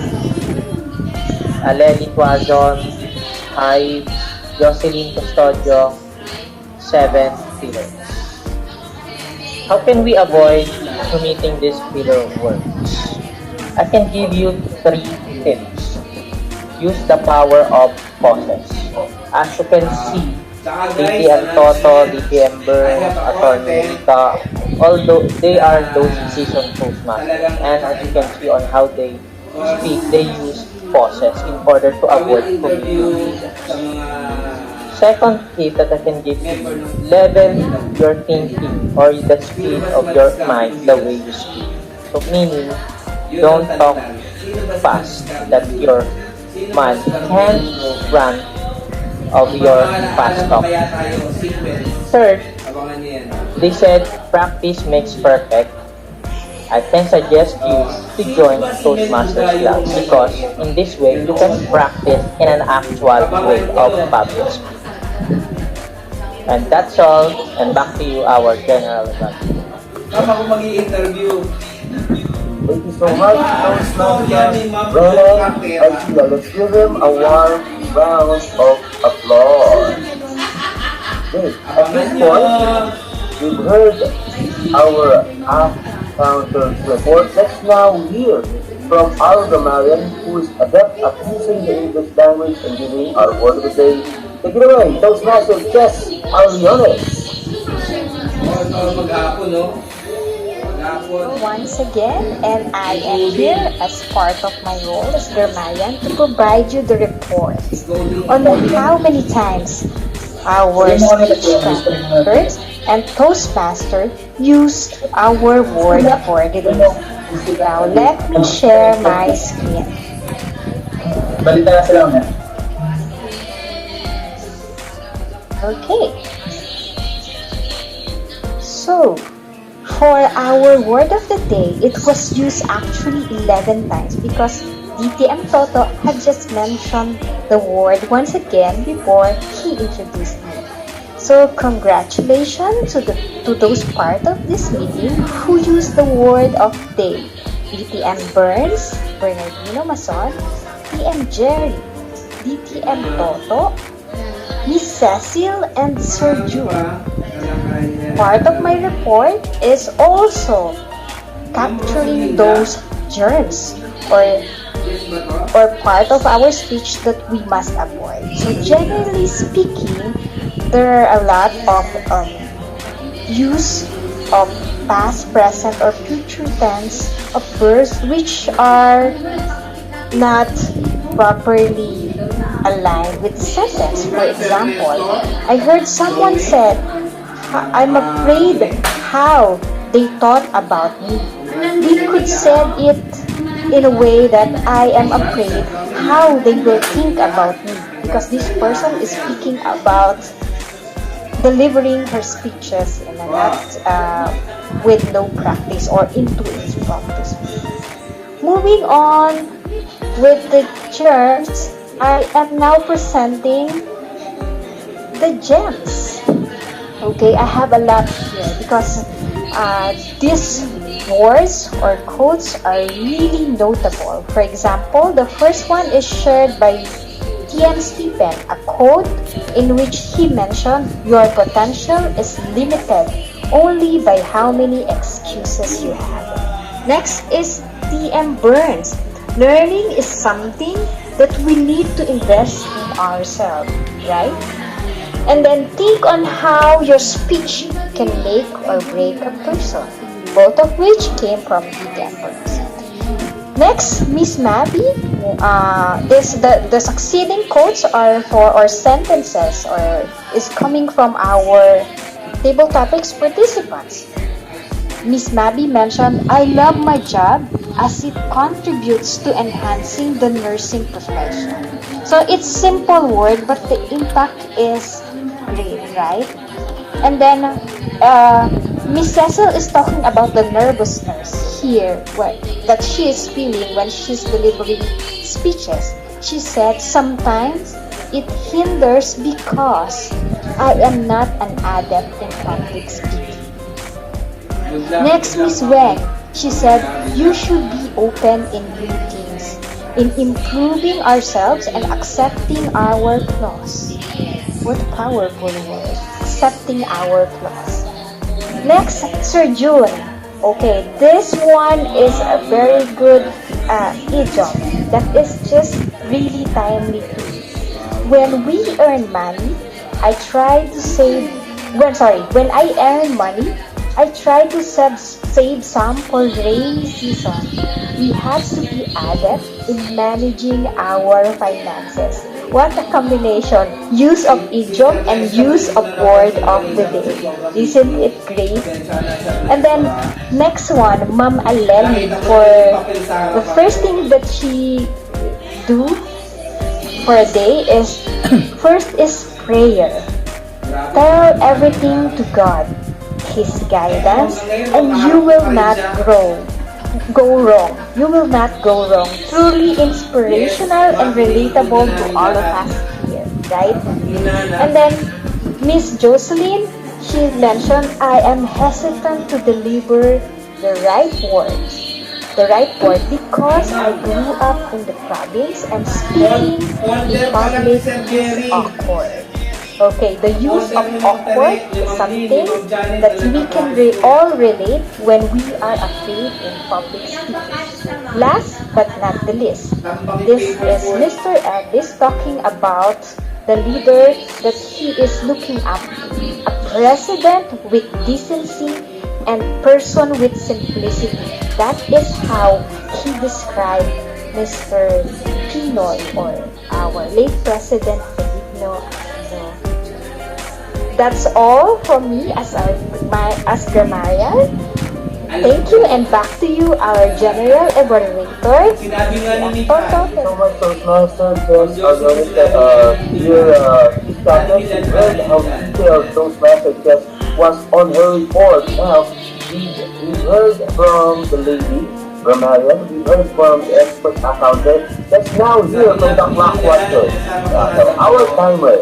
Aleli Tuazon, Hive, Jocelyn Custodio, 7 fillers. How can we avoid committing these filler words? I can give you 3 tips. Use the power of pauses. As you can see, DTM Toto, DTM Burn, Attorney Rita, although they are those seasoned postmasters, and as you can see on how they speak, they use pauses in order to avoid committing. Second tip that I can give you, level your thinking or the speed of your mind the way you speak. So meaning, don't talk fast that your mind can't run of your fast talk. Third, they said practice makes perfect. I can suggest you to join Toastmasters class because in this way you can practice in an actual way of public speaking. And that's all, and back to you, our General Manager. Thank you so much, Toastmasters. Roland, Garcia. Let's give him a warm round of applause. Okay, at this point, we've heard our counters report. Let's now hear from our grammarian who is adept at using the English language and giving our word of the day. Take it away, Toastmaster Chess Arleones. Once again, and I am here as part of my role as grammarian to provide you the report on how many times our speechcrafters and Toastmaster used our word for the day. Now let me share my screen. Okay. So, for our word of the day, it was used actually 11 times because DTM Toto had just mentioned the word once again before he introduced me. So congratulations to those part of this meeting who used the word of the day. DTM Burns, Bernardino Mason, TM Gerry, DTM Toto, Miss Cecil, and Sir June. Part of my report is also capturing those germs or part of our speech that we must avoid. So generally speaking, there are a lot of use of past, present, or future tense of verbs which are not properly aligned with the sentence. For example, I heard someone said, I'm afraid how they thought about me. We could say it in a way that I am afraid how they will think about me because this person is speaking about delivering her speeches in a not with no practice or into its practice. Moving on with the germs, I am now presenting the gems. Okay, I have a lot here because these words or quotes are really notable. For example, the first one is shared by TM Stephen, a quote in which he mentioned your potential is limited only by how many excuses you have. Next is TM Burns. Learning is something that we need to invest in ourselves, right? And then think on how your speech can make or break a person, both of which came from TM Burns. Next, Miss Mabi, the succeeding quotes are for our sentences or is coming from our table topics participants. Miss Mabi mentioned, I love my job as it contributes to enhancing the nursing profession. So it's simple word, but the impact is great, right? And then Miss Cecil is talking about the nervousness here that she is feeling when she's delivering speeches. She said sometimes it hinders because I am not an adept in public speaking. Next, Miss Wang, she said you should be open in meetings, in improving ourselves and accepting our flaws. What a powerful word, accepting our flaws. Next, Sir June. Okay, this one is a very good idiom that is just really timely too. When we earn money, when I earn money, I try to save some for rainy season. We have to be adept in managing our finances. What a combination! Use of idiom and use of word of the day. Isn't it great? And then, next one, Ma'am Aleli, for the first thing that she do for a day is, first is prayer. Tell everything to God, His guidance, and you will not go wrong. You will not go wrong. Truly inspirational and relatable to all of us here, right? And then Miss Jocelyn, she mentioned, I am hesitant to deliver the right words. The right word because I grew up in the province and speaking in public is awkward. Okay, the use of awkward is something that we can all relate when we are afraid in public speaking. Last but not the least, this is Mr. Elvis talking about the leader that he is looking up to. A president with decency and person with simplicity. That is how he described Mr. Pinoy, or our late President Benigno. That's all from me as grammarian. Thank you, and back to you, our general evaluator. So much, Toastmaster. Just noticed that your discussion read how detailed Toastmaster just was on her report. Now, we heard from the lady, grammarian, we heard from the expert accountant. Let's now hear from the clock watcher, our timer.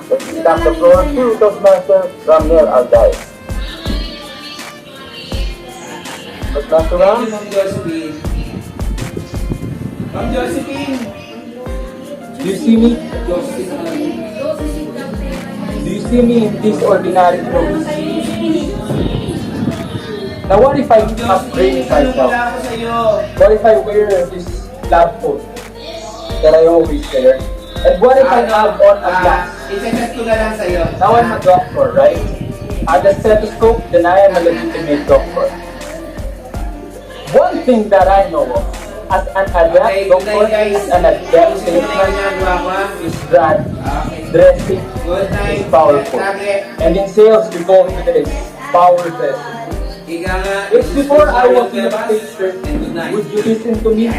Let's stop the floor to Toastmaster Ramel Alday. Toastmaster Ram? Ma'am Josephine! Do you see me? Do you see me in this ordinary clothes? Now what if I upgrade myself? What if I wear this lab coat that I always wear? And what if I have on a glass? Now I'm a doctor, right? I have a stethoscope, then I am a legitimate doctor. One thing that I know of, as an adept doctor, as an adept salesman, is that dressing is powerful. And in sales, we call this power dressing. If before I was in the picture, would you listen to me?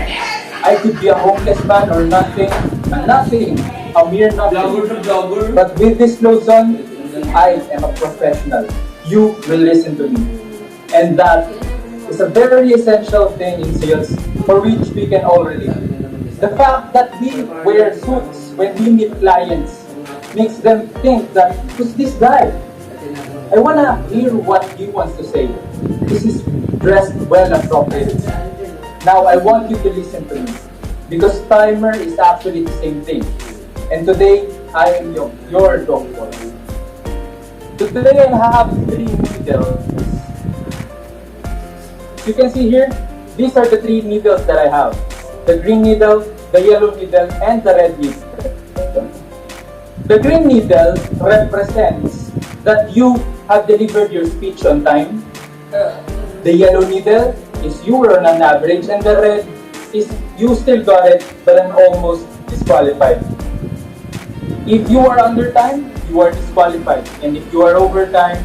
I could be a homeless man or nothing, a mere nothing. But with this clothes on, I am a professional. You will listen to me. And that is a very essential thing in sales for which we can all relate. The fact that we wear suits when we meet clients makes them think that, who's this guy? I want to hear what he wants to say. This is dressed well appropriate. Now I want you to listen to me, because timer is actually the same thing. And today, I am your doctor. Today I have 3 needles. You can see here, these are the 3 needles that I have. The green needle, the yellow needle, and the red needle. The green needle represents that you have delivered your speech on time. The yellow needle is you were on an average, and the red is you still got it, but I'm almost disqualified. If you are under time, you are disqualified. And if you are over time,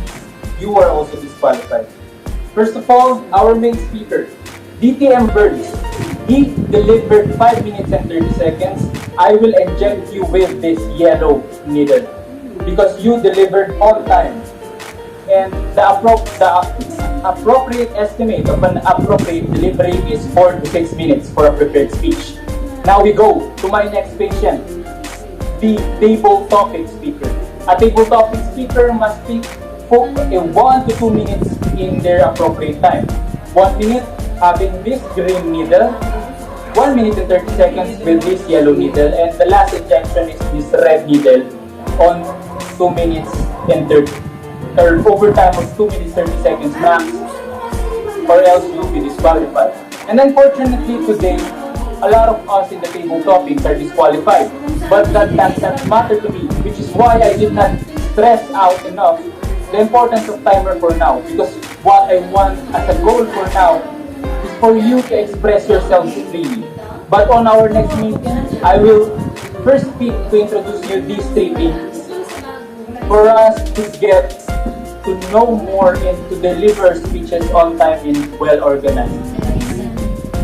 you are also disqualified. First of all, our main speaker. DTM birds, he delivered 5 minutes and 30 seconds. I will inject you with this yellow needle because you delivered on time. And the appropriate estimate of an appropriate delivery is 4 to 6 minutes for a prepared speech. Now we go to my next patient, the table topic speaker. A table topic speaker must speak for 1 to 2 minutes in their appropriate time. 1 minute having this green needle, 1 minute and 30 seconds with this yellow needle, and the last injection is this red needle on 2 minutes and 30, or overtime of 2 minutes 30 seconds max, or else you will be disqualified. And unfortunately today, a lot of us in the table topics are disqualified, but that does not matter to me, which is why I did not stress out enough the importance of timer for now, because what I want as a goal for now is for you to express yourselves freely. But on our next meeting, I will first speak to introduce you these 3 things for us to get to know more and to deliver speeches on time and well organized.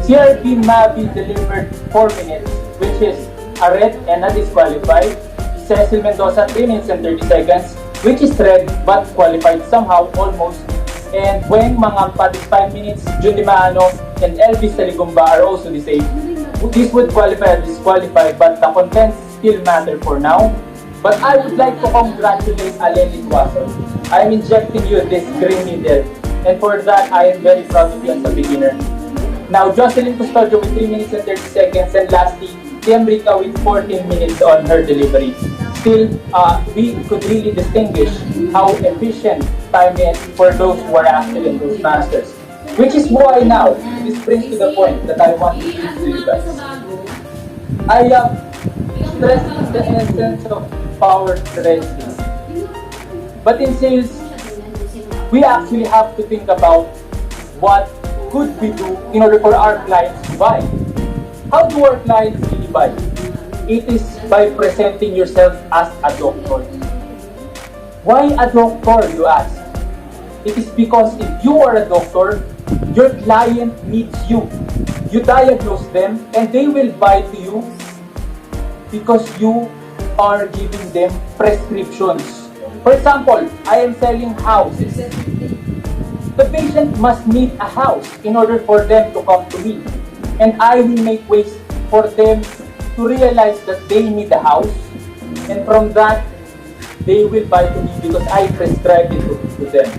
CRP Mavi delivered 4 minutes, which is a red and a disqualified. Cecil Mendoza 3 minutes and 30 seconds, which is red but qualified somehow almost. And Weng Mangampat is 5 minutes. Jun Dimano and Elvis Saligumba are also the same. This would qualify as disqualified, but the contents still matter for now. But I would like to congratulate Aleni Tuaso. I am injecting you this green needle, and for that I am very proud of you as a beginner. Now Jocelyn Custodio with 3 minutes and 30 seconds, and lastly, Tim Rica with 14 minutes on her delivery. Still, we could really distinguish how efficient time is for those who are actually in those masters. Which is why now, this brings to the point that I want to teach to you guys. I have stressed the essence of power stressing. But in sales, we actually have to think about what could we do in order for our clients to buy. How do our clients really buy? It is by presenting yourself as a doctor. Why a doctor, you ask? It is because if you are a doctor, your client needs you. You diagnose them and they will buy to you because you are giving them prescriptions. For example, I am selling houses. The patient must need a house in order for them to come to me. And I will make ways for them to realize that they need a house. And from that, they will buy to me because I prescribed it to them.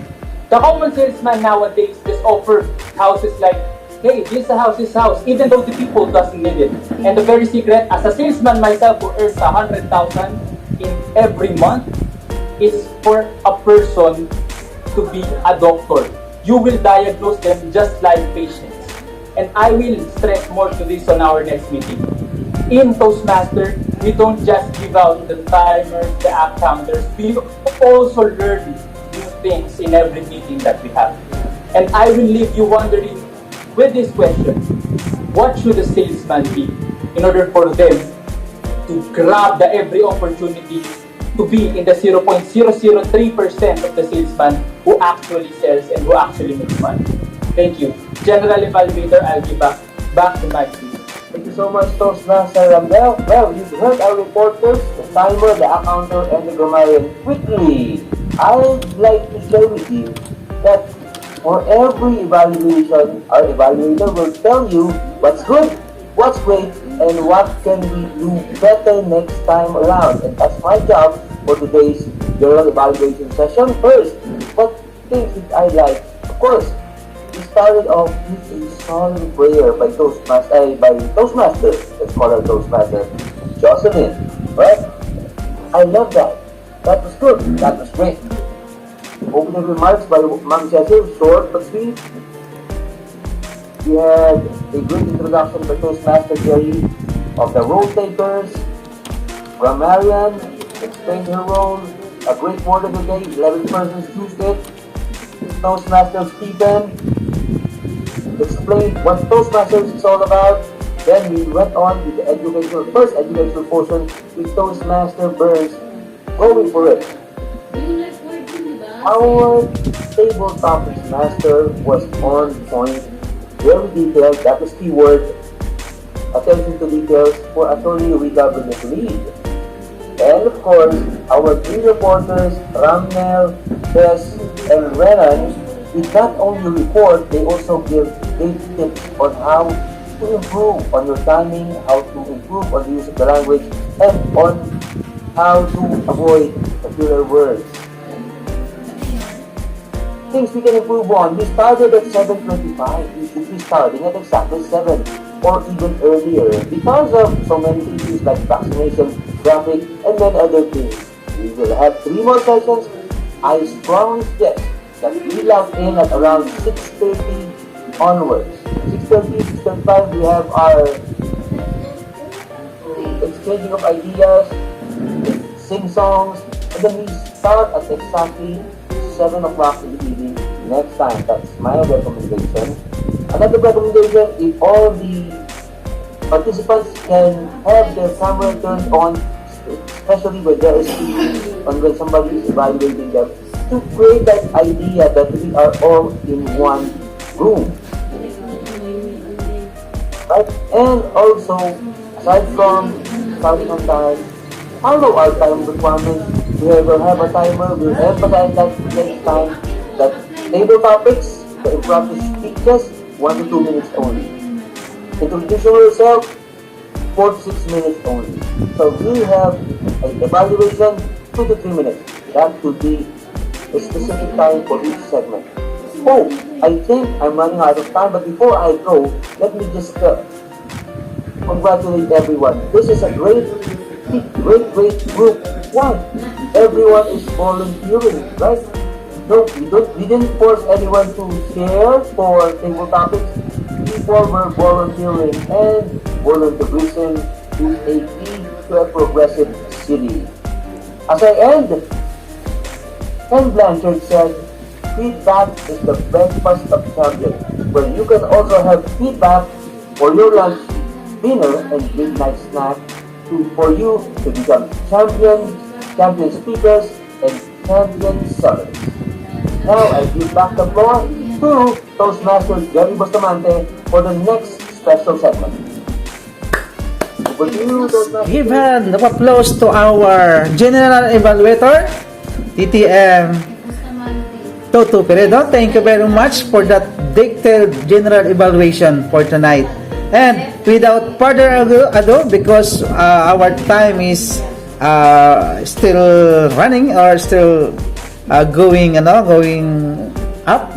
The common salesman nowadays just offer houses like, hey, this house, even though the people doesn't need it. And the very secret, as a salesman myself who earns 100,000 in every month, is for a person to be a doctor. You will diagnose them just like patients. And I will stress more to this on our next meeting. In Toastmaster, we don't just give out the timers, the app counters. We also learn new things in every meeting that we have. And I will leave you wondering with this question, what should a salesman be in order for them to grab the every opportunity to be in the 0.003% of the salesman who actually sells and who actually makes money? Thank you. General Evaluator, I'll be back to my seat. Thank you so much, Toastmaster Rambel. Well, you've heard our reporters, the timer, the accounter, and the grammarian. Quickly, I'd like to share with you that for every evaluation, our evaluator will tell you what's good, what's great, and what can we do better next time around. And that's my job for today's general evaluation session. First, what things did I like? Of course, we started off with a solemn prayer by Toastmaster. Let's call her Toastmaster Jocelyn. Right? I love that. That was good. That was great. Opening remarks by Ma'am Cecil, short but sweet. We had a good introduction by Toastmaster Gerry of the role takers. Grammarian explained her role. A great word of the day, 11 persons used it. Toastmaster Stephen explained what Toastmasters is all about. Then we went on with the first educational portion with Toastmaster Burns going for it. Our table topics master was on point very detailed. That is keyword. Attention to details for attorney regarding the lead. And of course, our three reporters, Ramnel, Tess, and Renan, did not only report, they also gave tips on how to improve on your timing, how to improve on the use of the language, and on how to avoid filler words. Things we can improve on. We started at 7:25. We should be starting at exactly 7 or even earlier because of so many issues like vaccination, traffic, and many other things. We will have 3 more sessions. I strongly suggest that we log in at around 6:30 onwards. 6:30, 6:35, we have our exchanging of ideas, sing songs, and then we start at exactly 7 o'clock in the evening next time. That's my recommendation. Another recommendation, if all the participants can have their camera turned on, especially when there is speaking, when somebody is evaluating them, to create that idea that we are all in one room. Right? And also, aside from starting on time, follow our time requirements. We will have a timer. We'll emphasize that next time that table topics, the impromptu speeches, 1 to 2 minutes only. Introducing yourself, 4 to 6 minutes only. So we have an evaluation, 2 to 3 minutes. That could be a specific time for each segment. Oh, I think I'm running out of time, but before I go, let me just congratulate everyone. This is a great group. Why? Everyone is volunteering, right? No, we didn't force anyone to share for table topics. People were volunteering, and volunteerism is a key to a progressive city. As I end, Ken Blanchard said, feedback is the breakfast of champions, where you can also have feedback for your lunch, dinner, and midnight snack for you to become champion speakers, and champion sellers. Now I give back the floor to Toastmaster Gerry Bustamante for the next special segment. Over to you, Toastmaster. Give hand of applause to our General Evaluator, TTM Toto Peredo. Thank you very much for that detailed general evaluation for tonight. And without further ado, because our time is still running or still going up,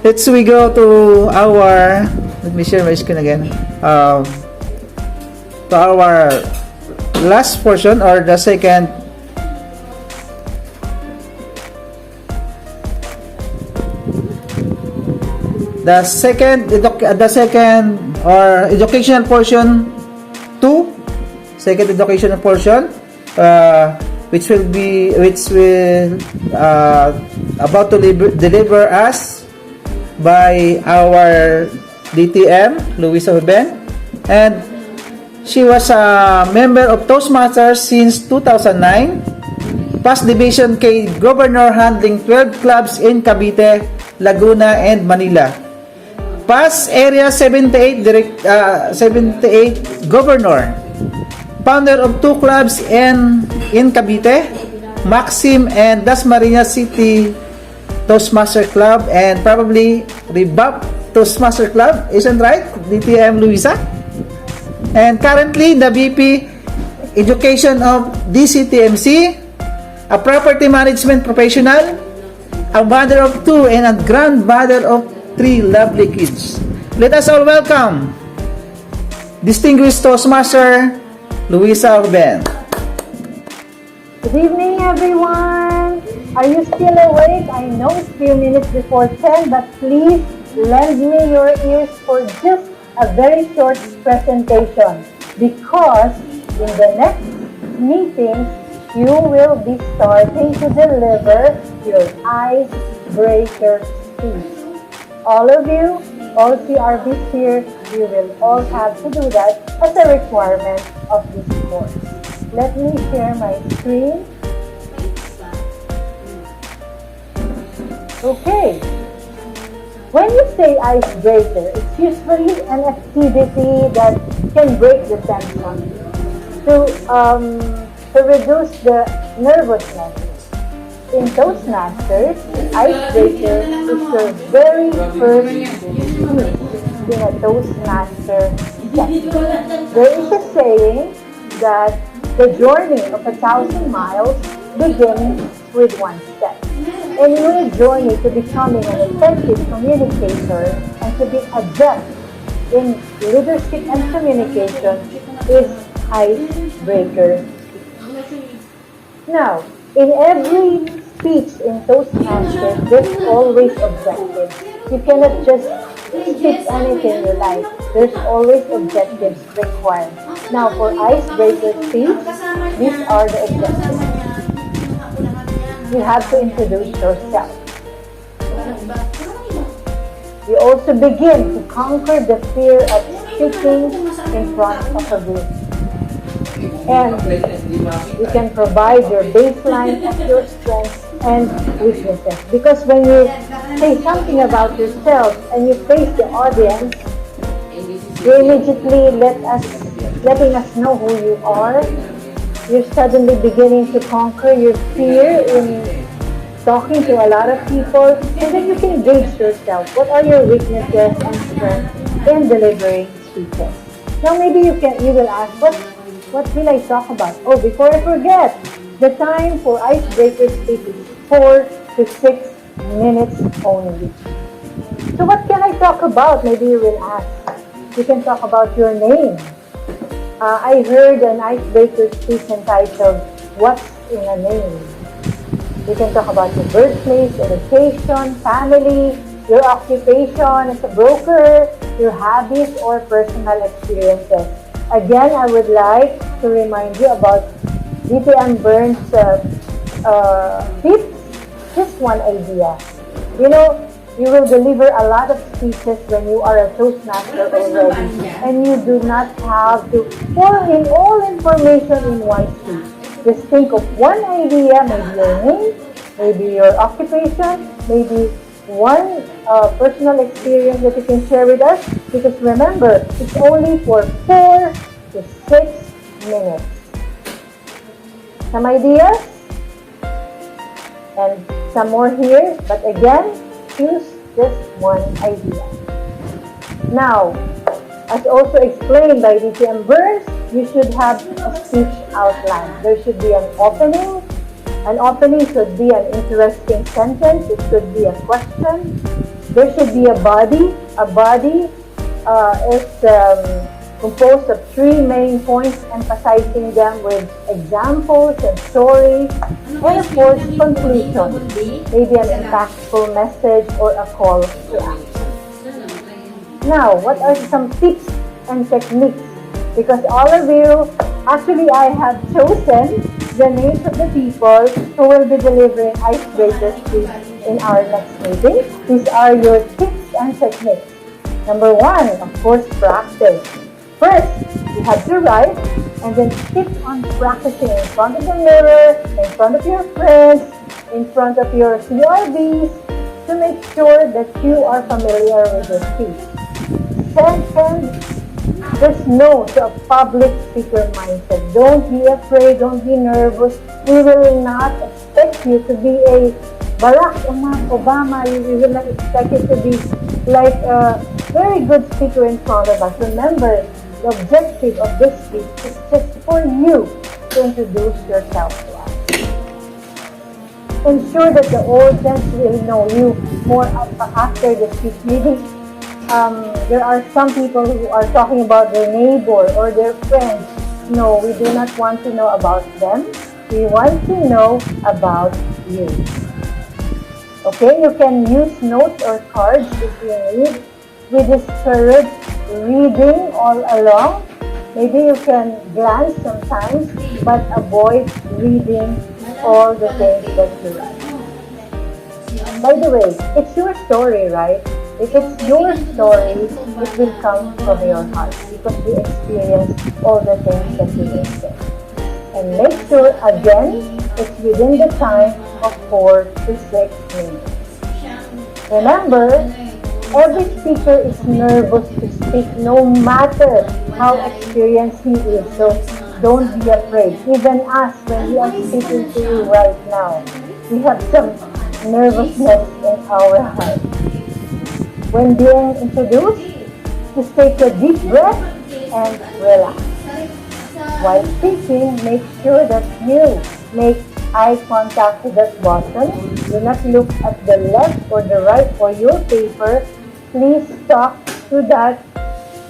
we go to our, let me share my screen again, to our last portion, or the second or educational portion 2, second educational portion, which will about to deliver us by our DTM Luisa Huben, and she was a member of Toastmasters since 2009, past Division K Governor handling 12 clubs in Cavite, Laguna, and Manila. Past Area 78 Governor, founder of 2 clubs in Cavite, Maxim and Dasmariñas City Toastmaster Club, and probably REBAP Toastmaster Club, isn't right, DTM Luisa? And currently the VP Education of DCTMC, a property management professional, a mother of 2 and a grandmother of 3 lovely kids. Let us all welcome distinguished Toastmaster Luisa Huben. Good evening, everyone. Are you still awake? I know it's few minutes before 10, but please lend me your ears for just a very short presentation, because in the next meetings, you will be starting to deliver your icebreaker speech. All of you, all CRBs here, you will all have to do that as a requirement of this course. Let me share my screen. Okay. When you say icebreaker, it's usually an activity that can break the tension to reduce the nervousness. In Toastmasters, icebreaker is your very first speech in a Toastmaster session. There is a saying that the journey of 1,000 miles begins with one step. And your journey to becoming an effective communicator and to be adept in leadership and communication is icebreaker. Now, in every speech in Toastmasters, there's always objectives. You cannot just speak anything you like. There's always objectives required. Now, for icebreaker speech, these are the objectives. You have to introduce yourself. You also begin to conquer the fear of speaking in front of a group. And you can provide your baseline of your strengths and weaknesses. Because when you say something about yourself and you face the audience, you're immediately letting us know who you are. You're suddenly beginning to conquer your fear in talking to a lot of people, and then you can gauge yourself. What are your weaknesses and strengths in delivering speeches? Now maybe you will ask, what will I talk about? Oh, before I forget, the time for icebreaker speech is 4 to 6 minutes only. So what can I talk about? Maybe you will ask. You can talk about your name. I heard an icebreaker speech entitled, What's in a Name? You can talk about your birthplace, education, family, your occupation as a broker, your hobbies, or personal experiences. Again, I would like to remind you about DTM Burns' tips. Just one idea. You know, you will deliver a lot of speeches when you are a Toastmaster already, and you do not have to pour in all information in one speech. Just think of one idea, maybe your name, maybe your occupation, maybe one personal experience that you can share with us, because remember, it's only for 4 to 6 minutes. Some ideas? And some more here, but again, choose just one idea. Now, as also explained by DTM Burns, you should have a speech outline. There should be an opening. An opening should be an interesting sentence. It should be a question. There should be a body. A body is composed of 3 main points, emphasizing them with examples and stories. And of course, conclusion. Maybe an impactful message or a call to action. Now, what are some tips and techniques? Because all of you, actually I have chosen the names of the people who will be delivering icebreaker speech in our next meeting. These are your tips and techniques. Number 1, of course, practice. First, you have to write and then keep on practicing in front of the mirror, in front of your friends, in front of your CRVs to make sure that you are familiar with your speech. Second, there's no to a public speaker mindset. Don't be afraid, don't be nervous. We will not expect you to be a Barack Obama. We will not expect you to be like a very good speaker in front of us. Remember, the objective of this speech is just for you to introduce yourself to us. Ensure that the audience will know you more after the speech. Maybe there are some people who are talking about their neighbor or their friends. No, we do not want to know about them. We want to know about you. Okay, you can use notes or cards if you need. We discourage reading all along. Maybe you can glance sometimes, but avoid reading all the things that you write. By the way, it's your story, right? If it's your story, it will come from your heart because you experience all the things that you will say. And make sure, again, it's within the time of 4 to 6 minutes. Remember, Every speaker is nervous to speak, no matter how experienced he is. So don't be afraid. Even us, when we are speaking to you right now, we have some nervousness in our heart. When being introduced, just take a deep breath and relax. While speaking, make sure that you make eye contact with that button. Do not look at the left or the right for your paper. Please talk to that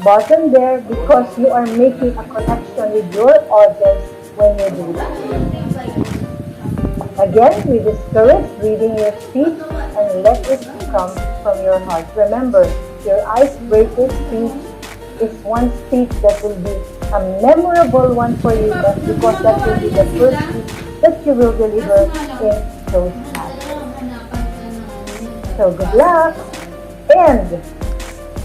button there because you are making a connection with your audience when you do that. Again, we discourage reading your speech and let it come from your heart. Remember, your icebreaker speech is one speech that will be a memorable one for you because that will be the first speech that you will deliver in those times. So good luck! And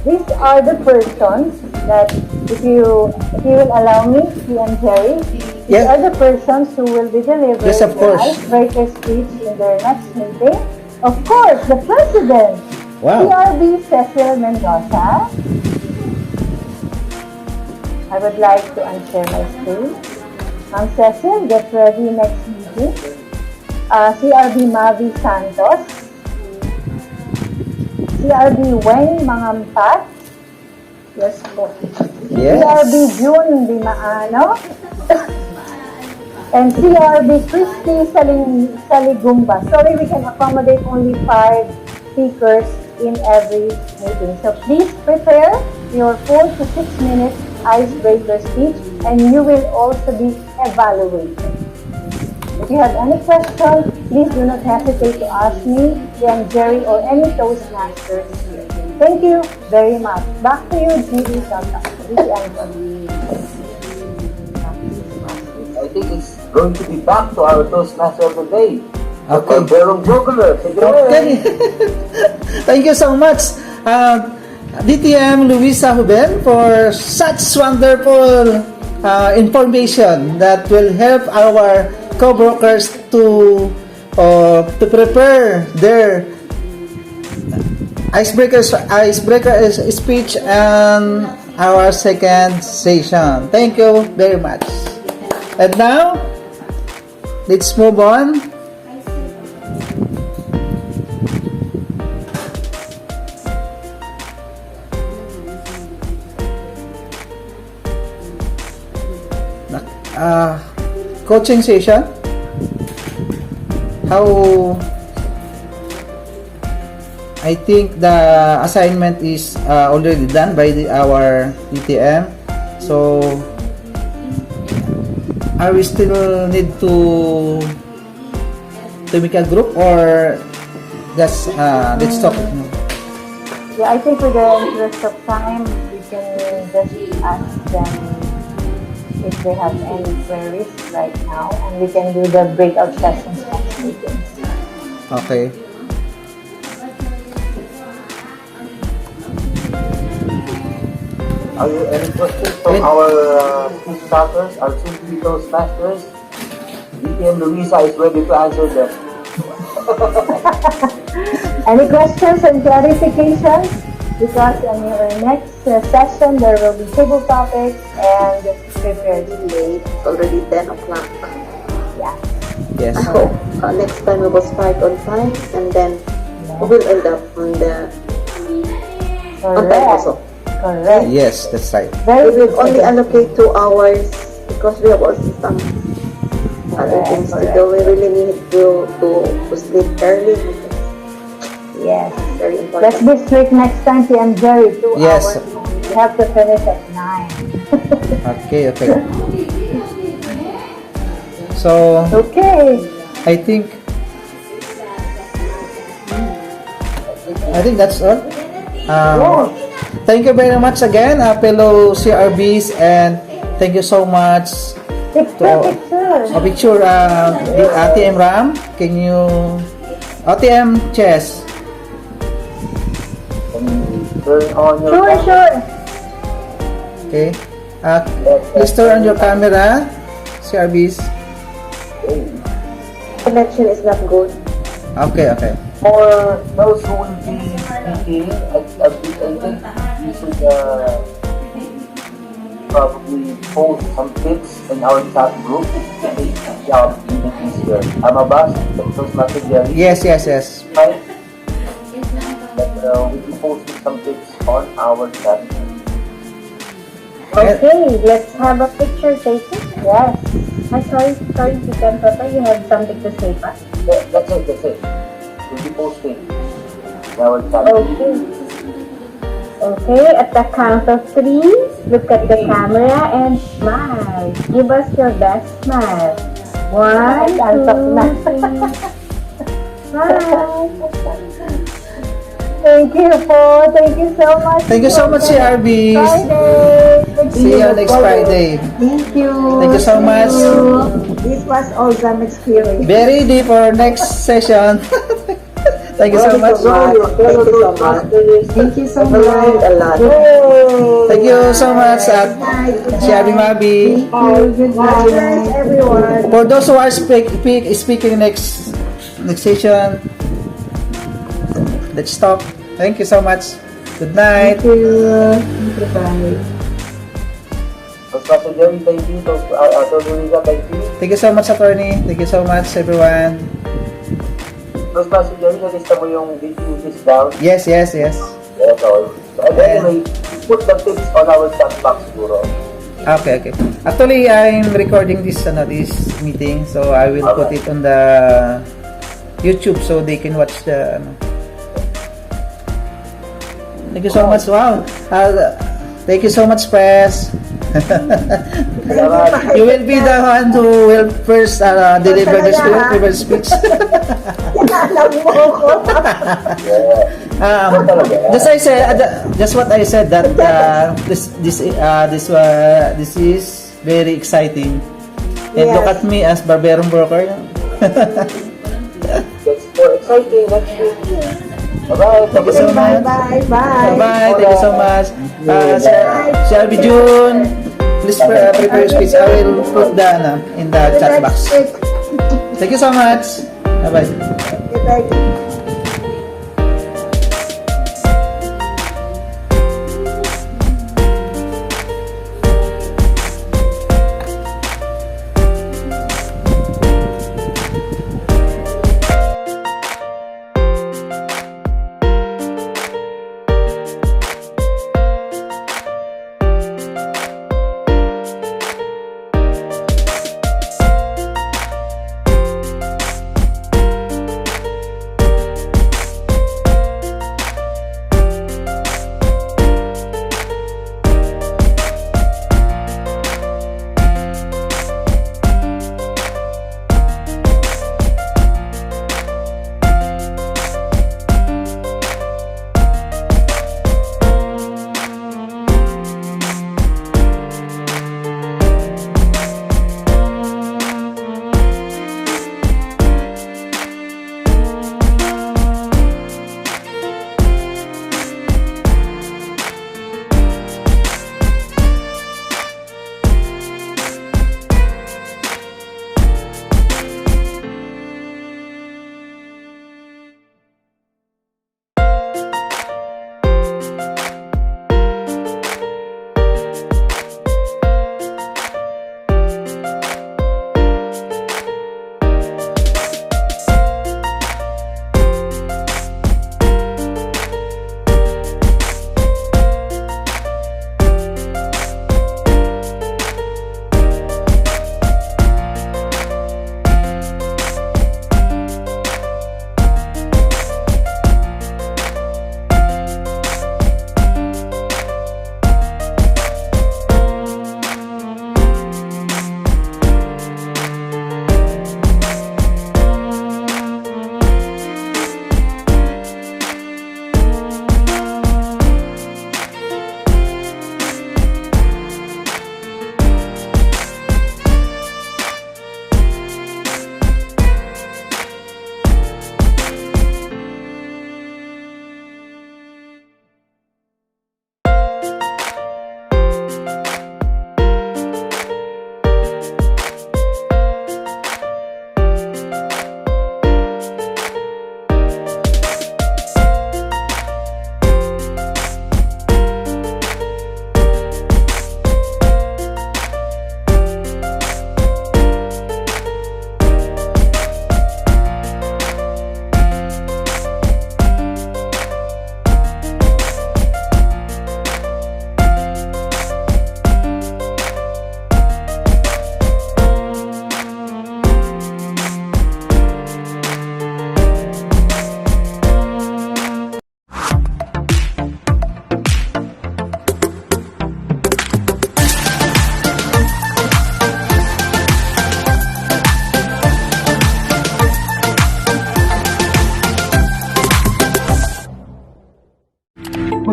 these are the persons that, if you will allow me, and Gerry, these are the persons who will be delivering the icebreaker speech in their next meeting. Of course, the President, CRB Cecil Mendoza. I would like to unshare my screen. Cecil, get ready next meeting. CRB Mavi Santos. CRB Wayne Mangampat. Yes po. CRB June Limaano. And CRB Christy Saligumba. Sorry, we can accommodate only 5 speakers in every meeting. So please prepare your 4 to 6 minute icebreaker speech and you will also be evaluated. If you have any questions, please do not hesitate to ask me, and Gerry, or any Toastmasters here. Thank you very much. Back to you, G.E. Tata. I think it's going to be back to our Toastmaster of the day. Okay. Okay. Thank you so much, DTM Luisa Huben, for such wonderful information that will help our co-brokers to prepare their icebreaker speech and our second session. Thank you very much. And now, let's move on. Coaching session. How I think the assignment is already done by our DTM. So are we still need to make a group or just let's talk? Yeah, I think with the interest of time, we can just ask them if they have any queries right now, and we can do the breakout sessions next meeting. Okay. Are there any questions from our speech starters, our soon-to-be Toastmasters? DTM Luisa is ready to answer them. Any questions and clarifications? Because in your next session, there will be table topics and prepared late. It's already 10 o'clock. Yeah. Yes. I hope next time we will start on time and then we will end up on the on time also. Correct. Yes, that's right. We will only allocate 2 hours because we have also some other things to do. We really need to sleep early. Yes. Very important. Let's be strict next time, PM Gerry. 2 Yes. hours. We have to finish at 9. Okay. So okay. I think that's all. Thank you very much again, fellow CRBs, and thank you so much. Picture. ATM Ram, can you ATM Chess? Turn on your Sure. Okay. Please turn on your camera, CRBs. Connection is not good. Okay. For those who will be speaking, I think you should probably post some tips in our chat group to make the job even easier. Amabas, those message Gerry. Yes, yes, yes. Right? But we'll be posting some tips on our chat. Okay, let's have a picture taken. Yes. I'm sorry, Chicken Papa, you have something to say pa? Yeah, that's it. We'll be posting in our chat. Okay. Okay, at the count of 3, look at the camera and smile. Give us your best smile. 1, 2, 3. Smile. Thank you po. Thank you so much. Thank you so much, CRB. Friday. See you next Friday. Thank you. Thank you so much. This was awesome experience. Very deep for next session. Thank you so much. Thank you so much. Thank you so much at CRB Mabi. Good night, everyone. For those who are speaking next session, let's talk. Thank you so much. Good night. Thank you. Goodbye. Pastor Gerry, thank you. Attorney Riza, thank you. Thank you so much, attorney. Thank you so much, everyone. Pastor Gerry, nalista mo yung duties down? Yes. Yes, all. So, and anyway, put the tips on our chat box, siguro. Okay. Actually, I'm recording this meeting, so I will put it on the YouTube so they can watch the. Thank you so much. Wow. Thank you so much, Press. You will be the one who will first deliver the speech. Just what I said that this is very exciting. And look at me as Barberong Broker. That's more exciting next week. Bye-bye. Thank you so much. Bye-bye. Thank you so much. Shelby June, please prepare your speech. I will put in the chat box. Thank you so much. Bye-bye.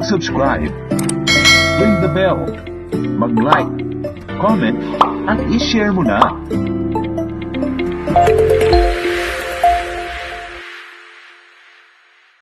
mag-subscribe, ring the bell, mag-like, comment, at i-share mo na.